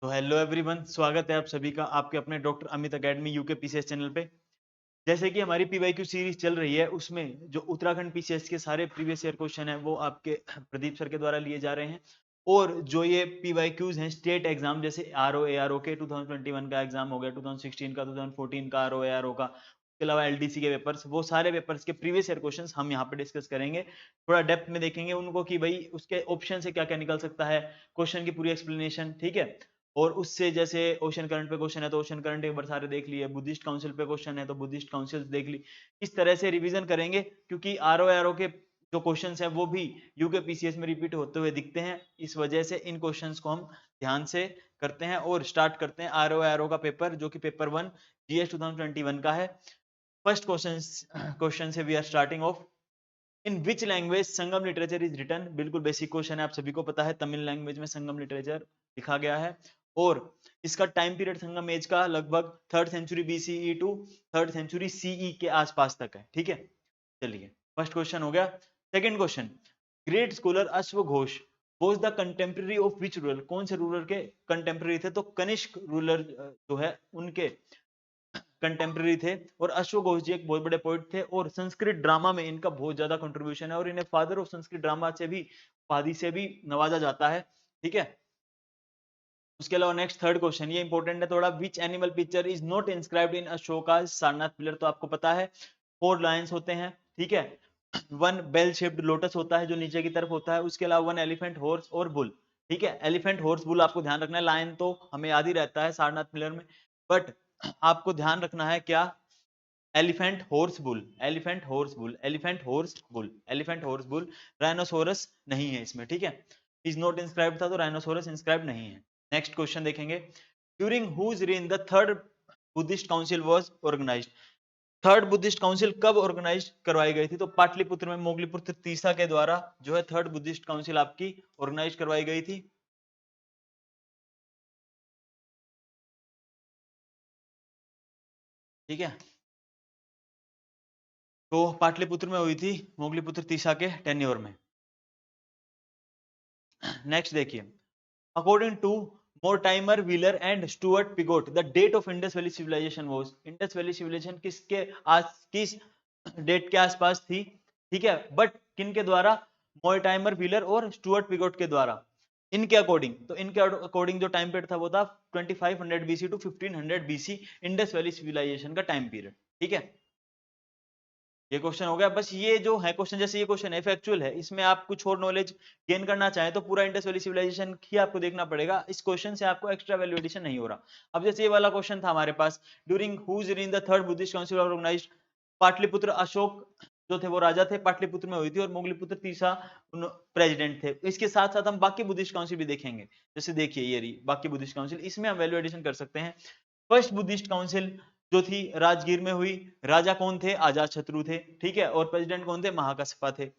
तो hello everyone, स्वागत है आप सभी का आपके अपने doctor Amit academy UK PCS channel पे। जैसे कि हमारी पीवाईक्यू सीरीज चल रही है, उसमें जो उत्तराखंड पीसीएस के सारे प्रीवियस ईयर क्वेश्चन है वो आपके प्रदीप सर के द्वारा लिए जा रहे हैं। और जो ये पीवाईक्यूज हैं स्टेट एग्जाम, जैसे आरओ एआरओ के 2021 का एग्जाम हो गया, 2016 का, 2014 का आरओ एआरओ का, उसके अलावा एलडीसी के पेपर्स, वो सारे पेपर्स के प्रीवियस ईयर क्वेश्चंस हम यहाँ पे डिस्कस करेंगे। थोड़ा डेप्थ में देखेंगे उनको कि भाई उसके ऑप्शन से क्या क्या निकल सकता है, क्वेश्चन की पूरी एक्सप्लेनेशन, ठीक है। और उससे जैसे ओशन करंट पे क्वेश्चन है तो ओशन करंट एक बार सारे देख लिए, बुद्धिस्ट काउंसिल पे क्वेश्चन है तो बुद्धिस्ट काउंसिल देख ली। इस तरह से रिवीजन करेंगे, क्योंकि आरओ के जो क्वेश्चंस है वो भी यूके पीसीएस में रिपीट होते हुए दिखते हैं। इस वजह से इन क्वेश्चंस को हम ध्यान से करते हैं और स्टार्ट करते हैं आरओ का पेपर, जो कि पेपर 1 जीएस 2021 का है। फर्स्ट क्वेश्चन से we are starting off. In which language Sangam literature is written. बिल्कुल बेसिक क्वेश्चन है, आप सभी को पता है तमिल लैंग्वेज में संगम लिटरेचर लिखा गया है। और इसका टाइम पीरियड संगम एज का लगभग 3rd century BCE to 3rd century CE के आसपास तक है, ठीक है। चलिए, फर्स्ट क्वेश्चन हो गया। सेकंड क्वेश्चन, ग्रेट स्कॉलर अश्वघोष was the contemporary of which ruler. कौन से रूलर के कंटेम्प्रेरी थे? तो कनिष्क रूलर जो है उनके कंटेम्प्रेरी थे। और अश्वघोष जी एक बहुत बड़े पोइट थे और संस्कृत ड्रामा में इनका बहुत ज्यादा कंट्रीब्यूशन है और इन्हें फादर ऑफ संस्कृत ड्रामा से भी, उपाधि से भी नवाजा जाता है, ठीक है। उसके अलावा नेक्स्ट थर्ड क्वेश्चन, ये इंपॉर्टेंट है थोड़ा। Which animal picture is not inscribed in Ashoka Sarnath pillar. तो आपको पता है 4 लायंस होते हैं, ठीक है। 1 बेल शेप्ड लोटस होता है जो नीचे की तरफ होता है। उसके अलावा 1 एलिफेंट, हॉर्स और बुल, ठीक है। एलिफेंट, हॉर्स, बुल आपको ध्यान रखना है। लायन तो हमें याद ही रहता है सारनाथ पिलर में, बट आपको ध्यान रखना है क्या? Elephant, horse, bull, elephant, horse, bull, elephant, horse, bull, elephant, horse, bull. Rhinoceros नहीं है इसमें, ठीक है। इज नॉट इंस्क्राइब्ड था तो राइनोसोरस इंस्क्राइब्ड नहीं है। नेक्स्ट क्वेश्चन देखेंगे। During whose reign the third Buddhist council was organised. Third Buddhist council कब ऑर्गेनाइज करवाई गई थी? तो पाटलिपुत्र में मोगलीपुत्र तीसरा के द्वारा जो है थर्ड बुद्धिस्ट काउंसिल आपकी ऑर्गेनाइज करवाई गई थी, ठीक है। तो पाटलिपुत्र में हुई थी मोगलीपुत्र तीसरा के टेन्योर में। नेक्स्ट देखिए, according to Mortimer Wheeler and Stuart Piggott the date of Indus valley civilisation was. Indus valley civilisation किस डेट के आसपास थी, ठीक है। बट किन के द्वारा? मोर्टाइमर व्हीलर और स्टुअर्ट पिगोट के द्वारा। इनके अकॉर्डिंग, तो इनके अकॉर्डिंग जो टाइम पीरियड था वो था 2500 BC to 1500 BC, Indus valley civilisation का टाइम पीरियड, ठीक है। ये क्वेश्चन हो गया। बस ये जो है क्वेश्चन, जैसे ये क्वेश्चन है फैक्चुअल है, इसमें आप कुछ और नॉलेज गेन करना चाहें तो पूरा इंडस वैली सिविलाइजेशन ही आपको देखना पड़ेगा। इस क्वेश्चन से आपको एक्स्ट्रा वैल्यू एडिशन नहीं हो रहा। अब जैसे ये वाला क्वेश्चन था हमारे पास, during whose reign the third Buddhist council organised. Pataliputra Ashoka जो थे वो राजा थे, पाटलिपुत्र में हुई थी, और मोगलीपुत्र तीसरा प्रेसिडेंट थे। इसके साथ साथ हम बाकी बुद्धिस्ट काउंसिल भी देखेंगे। जैसे देखिए ये रही बाकी बुद्धिस्ट काउंसिल, इसमें हम वैल्यू एडिशन कर सकते हैं। फर्स्ट बुद्धिस्ट काउंसिल जो थी राजगीर में हुई। राजा कौन थे? अजात शत्रु थे, ठीक है। और प्रेसिडेंट कौन थे? महाकशपा थे।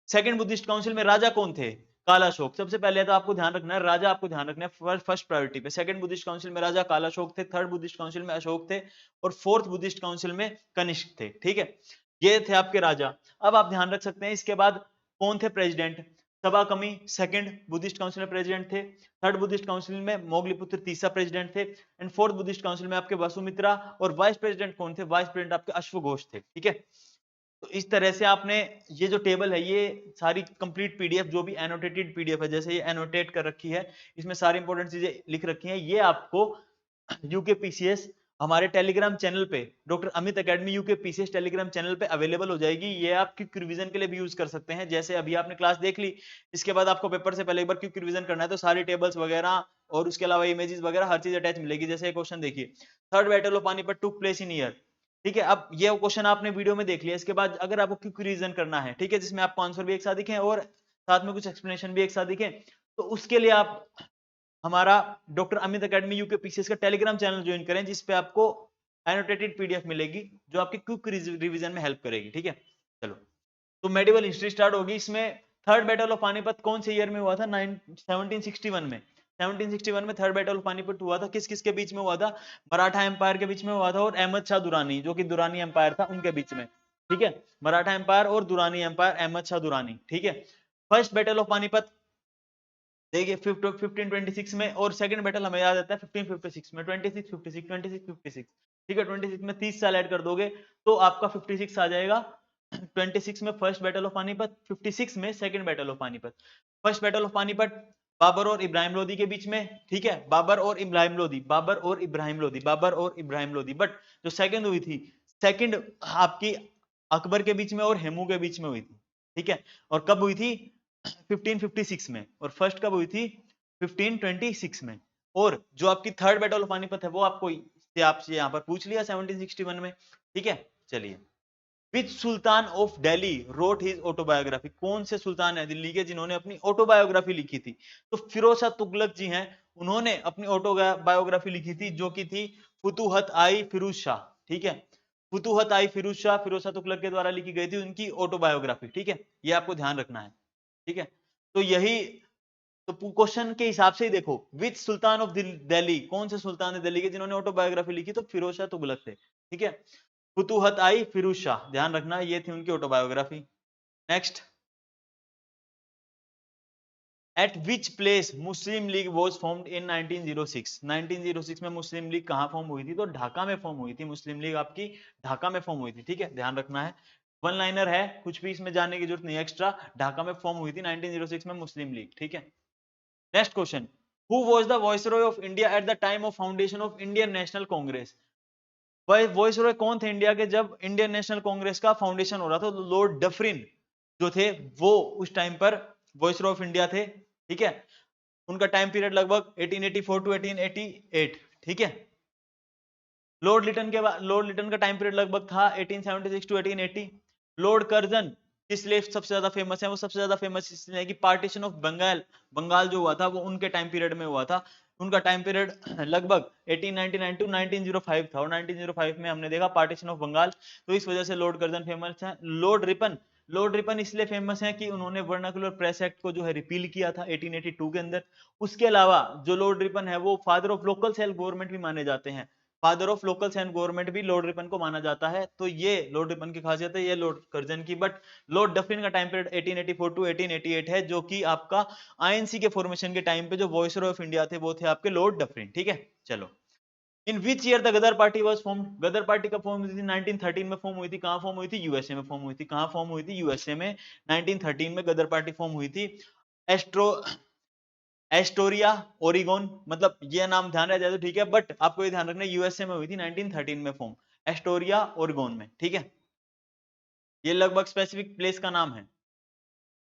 सेकंड बुद्धिस्ट काउंसिल में राजा कौन थे? कालाशोक। सबसे पहले तो आपको ध्यान रखना है, राजा आपको ध्यान रखना है फर्स्ट प्रायोरिटी पे। सेकंड बुद्धिस्ट काउंसिल में राजा कालाशोक थे, थर्ड बुद्धिस्ट काउंसिल में अशोक थे, और फोर्थ बुद्धिस्ट काउंसिल में कनिष्क थे, ठीक है। ये थे आपके राजा। अब आप ध्यान रख सकते हैं इसके बाद कौन थे प्रेसिडेंट। सभा कमी सेकंड बुद्धिस्ट काउंसिल में प्रेसिडेंट थे, थर्ड बुद्धिस्ट काउंसिल में मोगलीपुत्र तीसरा प्रेसिडेंट थे, एंड फोर्थ बुद्धिस्ट काउंसिल में आपके वसुमित्रा, और वाइस प्रेसिडेंट कौन थे? वाइस प्रेसिडेंट आपके अश्वघोष थे, ठीक है। तो इस तरह से आपने ये जो टेबल है, ये सारी कंप्लीट पीडीएफ जो भी एनोटेटेड पीडीएफ है, जैसे ये एनोटेट कर रखी है, इसमें सारी इंपॉर्टेंट चीजें लिख रखी हैं, ये आपको यूके पीसीएस हमारे टेलीग्राम चैनल पे, doctor Amit academy UK PCS Telegram channel पे अवेलेबल हो जाएगी। ये आप क्विक रिवीजन के लिए भी यूज कर सकते हैं। जैसे अभी आपने क्लास देख ली, इसके बाद आपको पेपर से पहले एक बार क्विक रिवीजन करना है तो सारी टेबल्स वगैरह और उसके अलावा इमेजेस वगैरह हर चीज अटैच मिलेगी। जैसे क्वेश्चन देखिए, third battle of Panipat took place in year, ठीक है। अब ये क्वेश्चन आपने वीडियो में देख लिया, इसके बाद अगर आपको क्विक रिवीजन करना है, ठीक है, जिसमें आपको आंसर भी एक साथ दिखे और साथ में कुछ एक्सप्लेनेशन भी एक साथ दिखे, तो उसके लिए आप हमारा doctor Amit academy UK PCS का टेलीग्राम चैनल ज्वाइन करें, जिसपे आपको एनोटेटेड पीडीएफ मिलेगी जो आपकी क्विक रिवीजन में हेल्प करेगी, ठीक है। चलो, तो मेडिवल हिस्ट्री स्टार्ट होगी। इसमें थर्ड बैटल ऑफ पानीपत कौन से ईयर में हुआ था? 1761 में। 1761 में थर्ड बैटल ऑफ पानीपत हुआ था। किस किस के बीच में हुआ था? मराठा एम्पायर के बीच में हुआ था और अहमद शाह दुरानी, जो कि दुरानी एम्पायर था, उनके बीच में, ठीक है। मराठा एम्पायर और दुरानी एम्पायर, अहमद शाह दुरानी, ठीक है। फर्स्ट बैटल ऑफ पानीपत देखिए 1526 में, और सेकंड बैटल हमें याद आता है 1556 में, 26 ठीक है, 26 में 30 साल ऐड कर दोगे तो आपका 56 आ जाएगा। 26 में फर्स्ट बैटल ऑफ पानीपत, 56 में second battle of Panipat. First battle of Panipat Babur और इब्राहिम लोदी के बीच में, ठीक है, बाबर और इब्राहिम लोदी, बाबर और इब्राहिम लोदी, बाबर और इब्राहिम लोदी। बट जो सेकंड हुई थी, सेकंड आपकी अकबर के बीच में और हेमू के बीच में हुई थी, ठीक है। और कब हुई थी? 1556 में। और फर्स्ट कब हुई थी? 1526 में। और जो आपकी थर्ड बैटल ऑफ पानीपत है वो आपसे यहाँ पर पूछ लिया 1761 में, ठीक है। चलिए, which sultan of Delhi wrote his autobiography, कौन से सुल्तान है दिल्ली के जिन्होंने अपनी ऑटोबायोग्राफी लिखी थी? तो फिरोज शाह तुगलक जी हैं, उन्होंने अपनी ऑटोबायोग्राफी लिखी थी, जो की थी फुतुहत आई फिरोज शाह, ठीक है। फुतुहत आई फिरोज शाह, फिरोज शाह तुगलक के द्वारा लिखी गई थी उनकी ऑटोबायोग्राफी, ठीक है। ये आपको ध्यान रखना है, ठीक है। तो यही, तो क्वेश्चन के हिसाब से ही देखो, विच सुल्तान ऑफ दिल्ली, कौन से सुल्तान है दिल्ली के जिन्होंने ऑटोबायोग्राफी लिखी? तो फिरोज शाह तुगलक थे, ठीक है। फुतुहत आई फिरोज शाह, ध्यान रखना ये थी उनकी autobiography. Next, eight which place Muslim league was formed in 1906, 1906 में मुस्लिम लीग कहां फॉर्म हुई थी? तो ढाका में फॉर्म हुई थी मुस्लिम लीग, आपकी ढाका में फॉर्म हुई थी, ठीक है, ध्यान रखना है। वन लाइनर है, कुछ भी इसमें जानने की जरूरत नहीं एक्स्ट्रा, ढाका में फॉर्म हुई थी 1906 में मुस्लिम लीग, ठीक है। Next question, who was the viceroy of India at the time of foundation of Indian national Congress? Viceroy कौन थे इंडिया के जब इंडियन नेशनल कांग्रेस का फाउंडेशन हो रहा था? तो लॉर्ड डफरिन जो थे वो उस टाइम पर वॉइसरॉय ऑफ इंडिया थे, ठीक है। उनका टाइम पीरियड लगभग 1884 टू 1888, ठीक है। लॉर्ड लिटन का टाइम पीरियड लगभग था 1876 टू 1880। लॉर्ड कर्जन किस लिए सबसे ज्यादा फेमस है? वो सबसे ज्यादा फेमस इसलिए कि पार्टीशन ऑफ बंगाल, बंगाल जो हुआ था वो उनके टाइम पीरियड में हुआ था। उनका टाइम पीरियड लगभग 1899 टू 1905 था, और 1905 में हमने देखा पार्टीशन ऑफ बंगाल, तो इस वजह से लॉर्ड कर्जन फेमस है। लॉर्ड रिपन इसलिए फेमस है कि उन्होंने वर्नाकुलर प्रेस एक्ट को जो है रिपील किया था 1882 के अंदर। उसके अलावा जो लॉर्ड रिपन है वो father of local self government भी माने जाते हैं, father of local self government भी लॉर्ड रिपन को माना जाता है। तो ये लॉर्ड रिपन की खासियत है, ये लॉर्ड कर्जन की। बट लॉर्ड डफरिन का टाइम पीरियड 1884 टू 1888 है, जो कि आपका आईएनसी के फॉर्मेशन के टाइम पे जो वॉइसरॉय ऑफ इंडिया थे वो थे आपके लॉर्ड डफरिन, ठीक है। चलो, in which year the Ghadar party was formed? Ghadar party कब फॉर्म हुई थी? 1913 में फॉर्म हुई थी। कहां फॉर्म हुई थी? यूएसए में फॉर्म हुई थी। कहां फॉर्म हुई थी? यूएसए में। 1913 में गदर पार्टी फॉर्म हुई थी। एस्ट्रो एस्टोरिया ओरिगोन, मतलब ये नाम ध्यान रह जाए तो ठीक है, बट आपको ये ध्यान रखना यूएसए में हुई थी 1913 में फॉर्म, एस्टोरिया ओरिगोन में, ठीक है। ये लगभग स्पेसिफिक प्लेस का नाम है।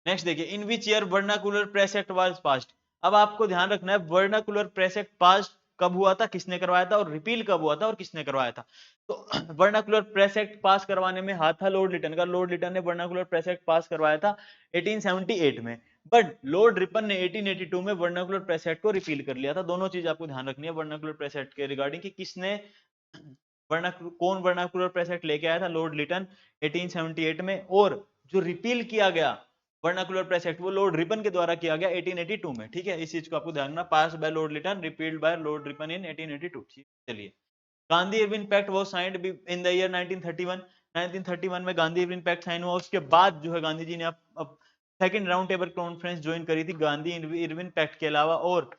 नेक्स्ट देखिए, in which year vernacular press act was passed? अब आपको ध्यान रखना है वर्नाकुलर प्रेस एक्ट पास कब हुआ था, किसने करवाया था, और रिपील कब हुआ था और किसने करवाया था? तो वर्नाकुलर प्रेस एक्ट पास करवाने में हाथ था लॉर्ड लिटन का। लॉर्ड लिटन ने वर्नाकुलर प्रेस एक्ट पास करवाया था 1878 में, बट लॉर्ड रिपन ने 1882 में वर्नाकुलर प्रेस एक्ट को रिपील कर लिया था। दोनों चीज आपको ध्यान रखनी है वर्नाकुलर प्रेस एक्ट के रिगार्डिंग, कि किसने कौन वर्नाकुलर प्रेस एक्ट लेके आया था? लॉर्ड लिटन 1878 में। और जो रिपील किया गया वर्नाकुलर प्रेस एक्ट वो लॉर्ड रिपन के द्वारा किया गया 1882 में, ठीक है। इस चीज को आपको ध्यान रखना, pass by Lord Lytton, repealed by Lord Ripon in 1882। चलिए, Gandhi Irwin pact was signed in the year 1931। 1931 में गांधी इरविन पैक्ट साइन हुआ। उसके बाद जो है गांधी जी ने अब second round table conference join करी थी गांधी इरविन पैक्ट के अलावा, और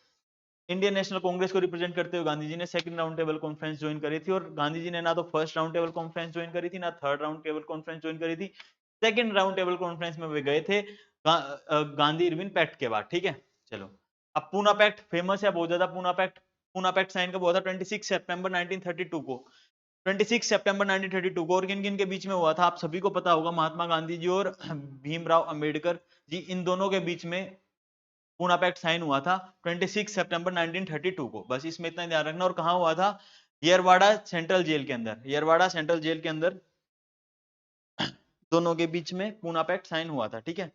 इंडियन नेशनल कांग्रेस को रिप्रेजेंट करते हुए गांधी जी ने second round table conference join करी थी। और गांधी जी ने ना तो first round table conference join करी थी, ना third round table conference join करी थी। सेकंड राउंड टेबल कॉन्फ्रेंस में वे गए थे गांधी इरविन पैक्ट के बाद, ठीक है। चलो, अब पूना पैक्ट फेमस है बहुत ज्यादा। पूना पैक्ट साइन कब हुआ था? 26 सितंबर 1932 को। 26 सितंबर 1932 को। और किन किन के बीच में हुआ था आप सभी को पता होगा, महात्मा गांधी जी और भीमराव अंबेडकर जी, इन दोनों के बीच में पूना पैक्ट साइन हुआ था 26 सितंबर 1932 को। बस इसमें इतना ध्यान रखना। और कहां हुआ था? येरवाड़ा सेंट्रल जेल के अंदर, येरवाड़ा सेंट्रल जेल के अंदर दोनों के बीच में पूना पैक्ट साइन हुआ था, ठीक है।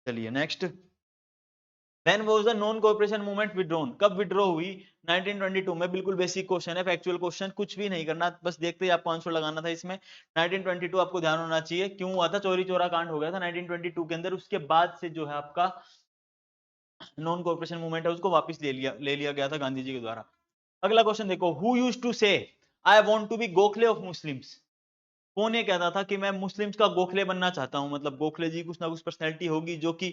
चलिए next, when was the non cooperation movement withdrawn? कब विड्रॉ हुई? 1922 में। बिल्कुल बेसिक क्वेश्चन है, फैक्चुअल क्वेश्चन, कुछ भी नहीं करना, बस देखते ही आपको आंसर लगाना था इसमें। 1922 आपको ध्यान होना चाहिए। क्यों हुआ था? चोरी चोरा कांड हो गया था 1922 के अंदर। उसके बाद से जो है आपका नॉन कोऑपरेशन मूवमेंट है उसको वापस ले लिया गया था गांधी जी के द्वारा। अगला क्वेश्चन देखो, who used to say I want to be Gokhale of Muslims? कौन ये कहता था कि मैं मुस्लिम्स का गोखले बनना चाहता हूं? मतलब गोखले जी कुछ ना कुछ पर्सनैलिटी होगी जो कि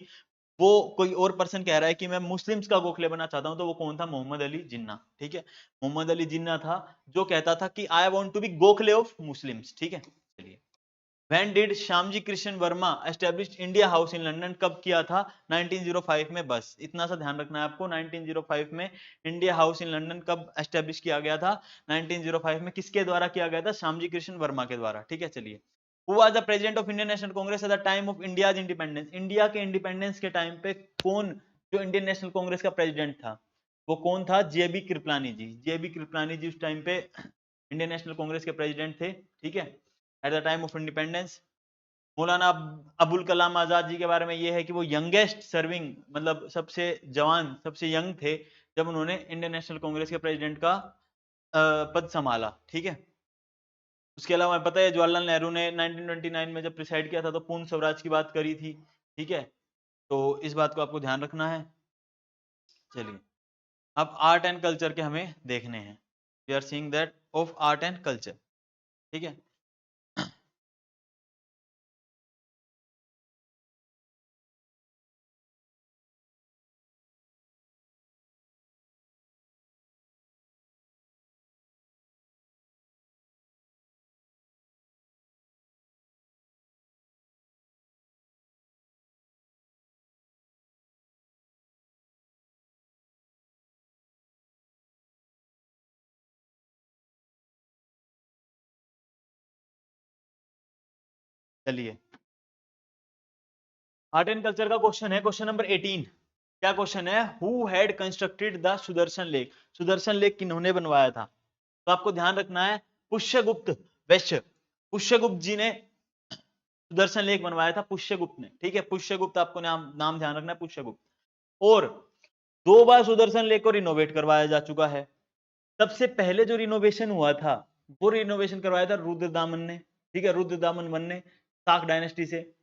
वो कोई और पर्सन कह रहा है कि मैं मुस्लिम्स का गोखले बनना चाहता हूं, तो वो कौन था? मोहम्मद अली जिन्ना। ठीक है, मोहम्मद अली जिन्ना था जो कहता था कि I want to be Gokhale of Muslims. ठीक है, चलिए। When did Shyamji Krishna Varma established India House in London? कब किया था? 1905 में। बस इतना सा ध्यान रखना है आपको, 1905 में इंडिया हाउस इन लंदन कब एस्टेब्लिश किया गया था? 1905 में। किसके द्वारा किया गया था? श्यामजी कृष्ण वर्मा के द्वारा। ठीक है, चलिए। Who was the president of Indian National Congress at the time of India's independence? India के इंडिपेंडेंस के टाइम पे कौन जो इंडियन नेशनल कांग्रेस का प्रेसिडेंट था, वो कौन था? जेबी कृपलानी जी। जेबी कृपलानी जी उस टाइम पे इंडियन नेशनल कांग्रेस के प्रेसिडेंट थे। ठीक है, at the time of independence. Maulana Abul Kalam Azad ji के बारे में ये है कि वो यंगेस्ट सर्विंग, मतलब सबसे जवान, सबसे यंग थे जब उन्होंने इंडियन नेशनल कांग्रेस के प्रेसिडेंट का पद संभाला। ठीक है, उसके अलावा पता है जवाहरलाल नेहरू ने 1929 में जब प्रिसाइड किया था तो पूर्ण स्वराज की बात करी थी। ठीक है, तो इस बात को आपको ध्यान रखना है। चलिए, अब आर्ट एंड कल्चर के हमें देखने हैं। We are seeing that of art and culture. ठीक है, चलिए। आर्ट एंड कल्चर का क्वेश्चन है, क्वेश्चन नंबर 18। क्या क्वेश्चन है? Who had constructed the Sudarshan lake? Sudarshan lake किन्होंने बनवाया था? तो आपको ध्यान रखना है, पुष्यगुप्त वैश्य, पुष्यगुप्त जी ने सुदर्शन लेक बनवाया था, पुष्यगुप्त ने। ठीक है, पुष्यगुप्त, आपको नाम नाम ध्यान रखना है, पुष्यगुप्त। और 2 बार सुदर्शन लेक को रिनोवेट करवाया जा चुका है। सबसे पहले जो रिनोवेशन हुआ था वो रिनोवेशन करवाया था रुद्रदामन ने। ठीक है, रुद्रदामन वन ने, शाक डायनेस्टी से।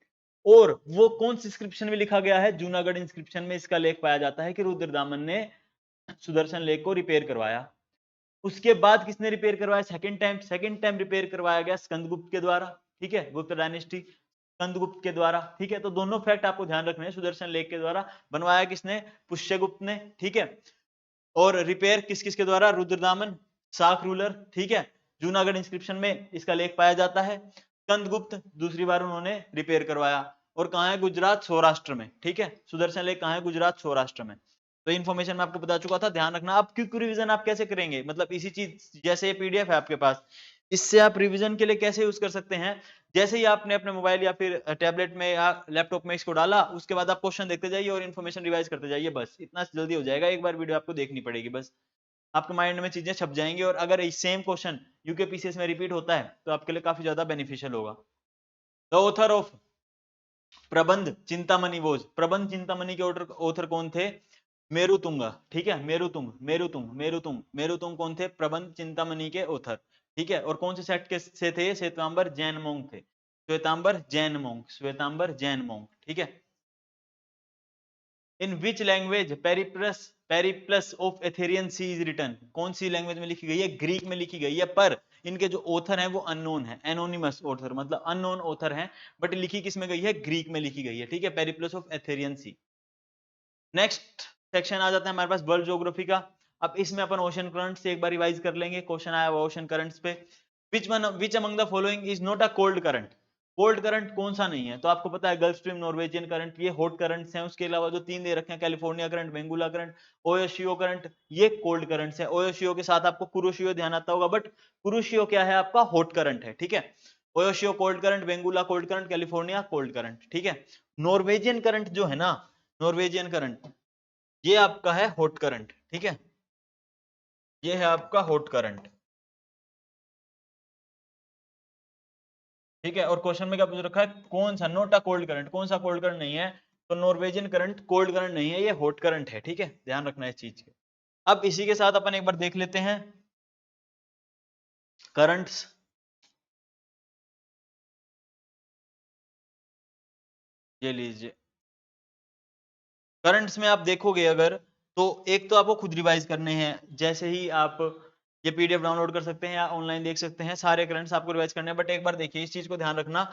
और वो कौन सी इंस्क्रिप्शन में लिखा गया है? जूनागढ़ इंस्क्रिप्शन में इसका लेख पाया जाता है कि रुद्रदामन ने सुदर्शन लेक को रिपेयर करवाया। उसके बाद किसने रिपेयर करवाया? सेकंड टाइम रिपेयर करवाया गया स्कंदगुप्त के द्वारा। ठीक है, गुप्त डायनेस्टी, स्कंदगुप्त के द्वारा। ठीक है, तो दोनों फैक्ट आपको ध्यान रखने हैं। सुदर्शन लेक के द्वारा बनवाया किसने? पुष्यगुप्त ने। ठीक है, और रिपेयर किस किस के द्वारा? रुद्रदामन, शाक रूलर। ठीक है, जूनागढ़ इंस्क्रिप्शन में इसका लेख पाया जाता है। स्कंदगुप्त दूसरी बार उन्होंने रिपेयर करवाया। और कहां है? गुजरात, सौराष्ट्र में। ठीक है, सुदर्शन लेक कहां है? गुजरात, सौराष्ट्र में। तो इन्फॉर्मेशन मैं आपको बता चुका था, ध्यान रखना। आप क्विक रिवीजन आप कैसे करेंगे? मतलब इसी चीज, जैसे ये पीडीएफ है आपके पास, इससे आप रिवीजन के लिए कैसे यूज कर सकते हैं? जैसे ही आपने अपने मोबाइल या फिर टैबलेट में या लैपटॉप में इसको डाला, उसके बाद आप क्वेश्चन देखते जाइए और इन्फॉर्मेशन रिवाइज करते जाइए। बस इतना जल्दी हो जाएगा, एक बार वीडियो आपको देखनी पड़ेगी, बस आपके माइंड में चीजें छप जाएंगी। और अगर सेम क्वेश्चन यूकेपीसीएस में रिपीट होता है तो आपके लिए काफी ज्यादा बेनिफिशियल होगा। द ऑथर ऑफ प्रबंध चिंतामणि बोझ, प्रबंध चिंतामणि के ऑथर कौन थे? मेरुतुंग। ठीक है, मेरुतुंग कौन थे? प्रबंध चिंतामणि के ऑथर। ठीक है, और कौन से सेट के से थे? श्वेतांबर जैन मोंग थे, श्वेतांबर जैन मोंग, श्वेतांबर जैन मोंग। ठीक है। In which language Periplus of Erythraean Sea is written? कौन सी लैंग्वेज में लिखी गई है? ग्रीक में लिखी गई है, पर इनके जो ऑथर हैं वो अननोन है, एनोनिमस ऑथर, मतलब अननोन ऑथर हैं, बट लिखी किस में गई है? ग्रीक में लिखी गई है। ठीक है, Periplus of Erythraean Sea. Next section आ जाता है हमारे पास वर्ल्ड ज्योग्राफी का। अब इसमें अपन ओशन करंट से एक बार रिवाइज कर लेंगे, क्वेश्चन आया हुआ ओशन करंट्स पे। Which among the following is not a cold current? Cold current कौन सा नहीं है? तो आपको पता है गल्फ स्ट्रीम, नॉर्वेजियन करंट, ये हॉट करंट्स हैं। उसके अलावा जो 3 दे रखे हैं, California current, Benguela current, Oyashio current, ये कोल्ड करंट्स हैं। ओयोशियो के साथ आपको कुरोशियो ध्यान आता होगा, बट कुरोशियो क्या है? आपका हॉट करंट है। ठीक है, Oyashio cold current, Benguela cold current, California cold current. ठीक है, नॉर्वेजियन करंट जो है ना, नॉर्वेजियन करंट, ये आपका है हॉट करंट। ठीक है, ये है आपका हॉट करंट। ठीक है, और क्वेश्चन में क्या पूछ रखा है? कौन सा? नोट अ कोल्ड करंट, कौन सा कोल्ड करंट नहीं है? तो नॉर्वेजियन करंट कोल्ड करंट नहीं है, ये हॉट करंट है। ठीक है, ध्यान रखना इस चीज के। अब इसी के साथ अपन एक बार देख लेते हैं करंट्स। ये लीजिए, करंट्स में आप देखोगे अगर, तो एक तो आपको खुद रिवाइज करने हैं। जैसे ही आप ये पीडीएफ डाउनलोड कर सकते हैं या ऑनलाइन देख सकते हैं, सारे करंट्स आपको रिवाइज करने हैं। बट एक बार देखिए, इस चीज को ध्यान रखना,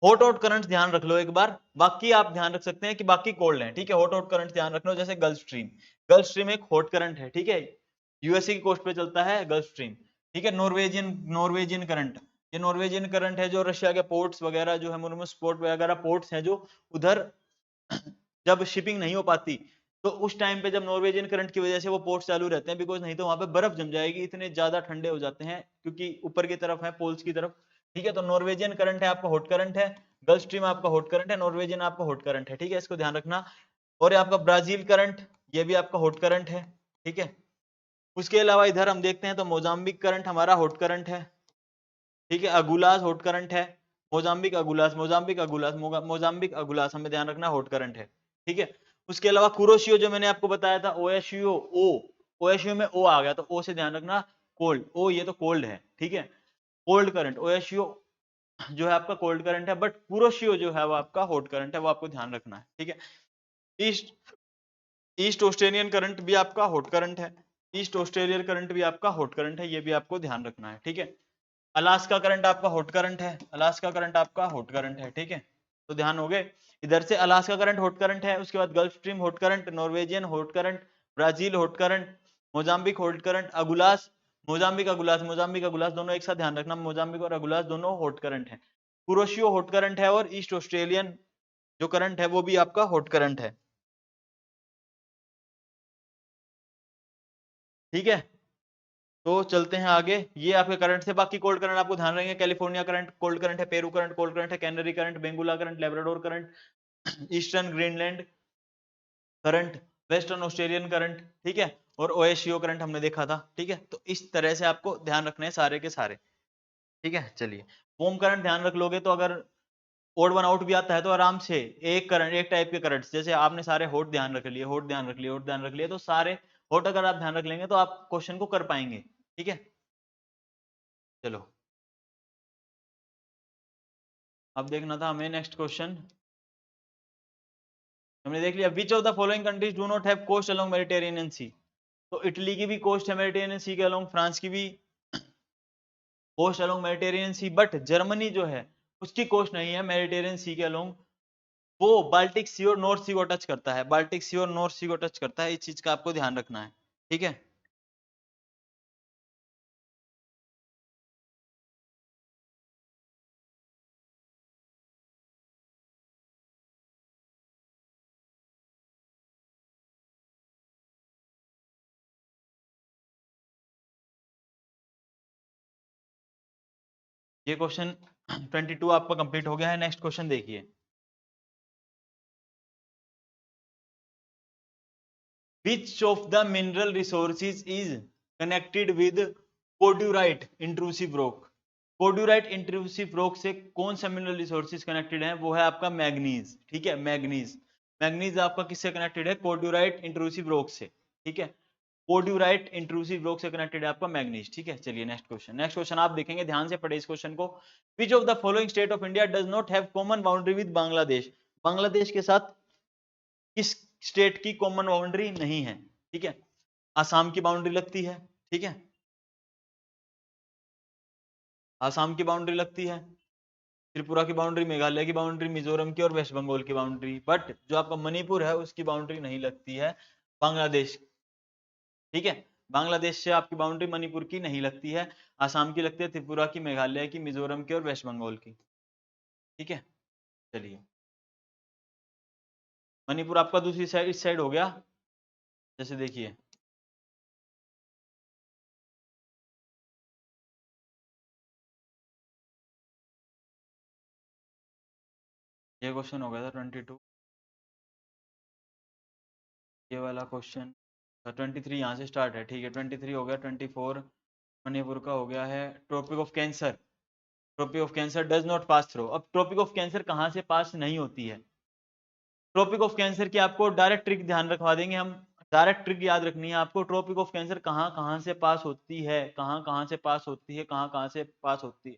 हॉट करंट ध्यान रख लो एक बार, बाकी आप ध्यान रख सकते हैं कि बाकी कोल्ड है, ठीक है। हॉट करंट ध्यान रख लो, जैसे गल्फ स्ट्रीम एक हॉट करंट है, ठीक है, यूएसए की कोस्ट पे चलता है गल्फ स्ट्रीम, ठीक है। नॉर्वेजियन करंट, ये नॉर्वेजियन करंट है जो रशिया के पोर्ट्स वगैरह जो है, मुर्मुस पोर्ट वगैरह पोर्ट्स हैं जो उधर जब शिपिंग नहीं हो पाती तो उस टाइम पे जब नॉर्वेजियन करंट की वजह से वो पोर्ट्स चालू रहते हैं, बिकॉज नहीं तो वहां पे बर्फ जम जाएगी, इतने ज्यादा ठंडे हो जाते हैं क्योंकि ऊपर की तरफ है, पोल्स की तरफ, ठीक है। तो नॉर्वेजियन करंट है आपका हॉट करंट है, गल्फ स्ट्रीम आपका हॉट करंट है, नॉर्वेजियन आपका हॉट करंट है, ठीक है, इसको ध्यान रखना। और ये आपका ब्राजील करंट, ये भी आपका हॉट करंट है, ठीक है। उसके अलावा इधर हम देखते हैं तो मोजाम्बिक करंट हमारा हॉट करंट है, ठीक है। अगुलास हॉट करंट है, मोजाम्बिक अगुलास हमें ध्यान रखना हॉट करंट है, ठीक है। उसके अलावा कुरोशियो जो मैंने आपको बताया था, ओएशियो में ओ आ गया तो ओ से ध्यान रखना कोल्ड, ओ ये तो कोल्ड है, ठीक है, कोल्ड करंट। ओएशियो जो है आपका कोल्ड करंट है, बट कुरोशियो जो है वो आपका हॉट करंट है, वो आपको ध्यान रखना है, ठीक है। ईस्ट ईस्ट ऑस्ट्रेलियन करंट भी आपका हॉट करंट है, ईस्ट ऑस्ट्रेलियन करंट भी आपका हॉट करंट है, ये भी आपको ध्यान रखना है, ठीक है। अलास्का करंट आपका हॉट करंट है, अलास्का करंट आपका हॉट करंट है, ठीक है। तो ध्यान हो गए, इधर से अलास्का करंट हॉट करंट है, उसके बाद Gulf Stream hot current, Norwegian hot current, Brazil hot current, Mozambique hot current, Agulhas, Mozambique Agulhas दोनों एक साथ ध्यान रखना, मोजाम्बिक और अगुलास दोनों हॉट करंट है। कुरोशियो हॉट करंट है, और ईस्ट ऑस्ट्रेलियन जो करंट है वो भी आपका हॉट करंट है, ठीक है। तो चलते हैं आगे, ये आपके करंट से, बाकी कोल्ड करंट आपको ध्यान रखेंगे, कैलिफोर्निया करंट कोल्ड करंट है, पेरू करंट कोल्ड करंट है, canary current, Benguela current, Labrador current, eastern Greenland current, western Australian current, ठीक है, और ओएशियो करंट हमने देखा था, ठीक है। तो इस तरह से आपको ध्यान रखने हैं सारे के सारे, ठीक है। चलिए, होम करंट ध्यान रख लोगे तो अगर ओड वन आउट भी आता है तो आराम से एक करंट, एक टाइप के करंट, जैसे आपने सारे हॉट ध्यान रख लिए, हॉट ध्यान रख लिए, हॉट ध्यान रख लिए, तो सारे हॉट अगर आप ध्यान रख लेंगे तो आप क्वेश्चन को कर पाएंगे, ठीक है। चलो, अब देखना था हमें नेक्स्ट क्वेश्चन, हमने देख लिया, which of the following countries do not have coast along Mediterranean Sea. तो इटली की भी कोस्ट है मेडिटेरेनियन सी के अलोंग, फ्रांस की भी coast along Mediterranean sea, but Germany जो है उसकी कोस्ट नहीं है मेडिटेरेनियन सी के अलोंग, वो बाल्टिक सी और नॉर्थ सी को टच करता है, बाल्टिक सी और नॉर्थ सी को टच करता है, इस चीज का आपको ध्यान रखना है, ठीक है। ये क्वेश्चन 22 आपका कंप्लीट हो गया है, नेक्स्ट क्वेश्चन देखिए, which of the mineral resources is connected with kodurite intrusive rock. Kodurite intrusive rock से कौन सा मिनरल रिसोर्सेज कनेक्टेड है, वो है आपका मैग्नीज, ठीक है, मैग्नीज। मैग्नीज आपका किससे कनेक्टेड है, कोड्यूराइट इंट्रूसिव रॉक से, ठीक है, कोड्यूराइट इंट्रूसिव रॉक से कनेक्टेड है आपका मैग्नीज, ठीक है। चलिए नेक्स्ट क्वेश्चन, नेक्स्ट क्वेश्चन आप देखेंगे, ध्यान से पढ़े इस क्वेश्चन को, विच of the following state of India does not have common boundary with Bangladesh. Bangladesh के साथ किस स्टेट की कॉमन बाउंड्री नहीं है, ठीक है। आसाम की बाउंड्री लगती है, ठीक है, आसाम की बाउंड्री लगती है, त्रिपुरा की बाउंड्री, मेघालय की बाउंड्री, मिजोरम की और वेस्ट बंगाल की बाउंड्री, बट जो आपका मणिपुर है उसकी बाउंड्री नहीं लगती है बांग्लादेश, ठीक है। बांग्लादेश से आपकी बाउंड्री मणिपुर की नहीं लगती है, आसाम की लगती है, त्रिपुरा की, मेघालय की, मिजोरम की और वेस्ट बंगाल की, ठीक है। चलिए, मणिपुर आपका दूसरी साइड, इस साइड हो गया, जैसे देखिए, ये क्वेश्चन हो गया था 22, ये वाला क्वेश्चन 23 यहाँ से स्टार्ट है, ठीक है, 23 हो गया, 24 मणिपुर का हो गया है, tropic of cancer, tropic of cancer does not pass through. अब ट्रॉपिक ऑफ कैंसर कहाँ से पास नहीं होती है, ट्रॉपिक ऑफ कैंसर की आपको डायरेक्ट ट्रिक ध्यान रखवा देंगे हम, डायरेक्ट ट्रिक याद रखनी है आपको, ट्रॉपिक ऑफ कैंसर कहाँ कहाँ से पास होती है, कहाँ कहाँ से पास होती है, कहाँ कहाँ से पास होती है,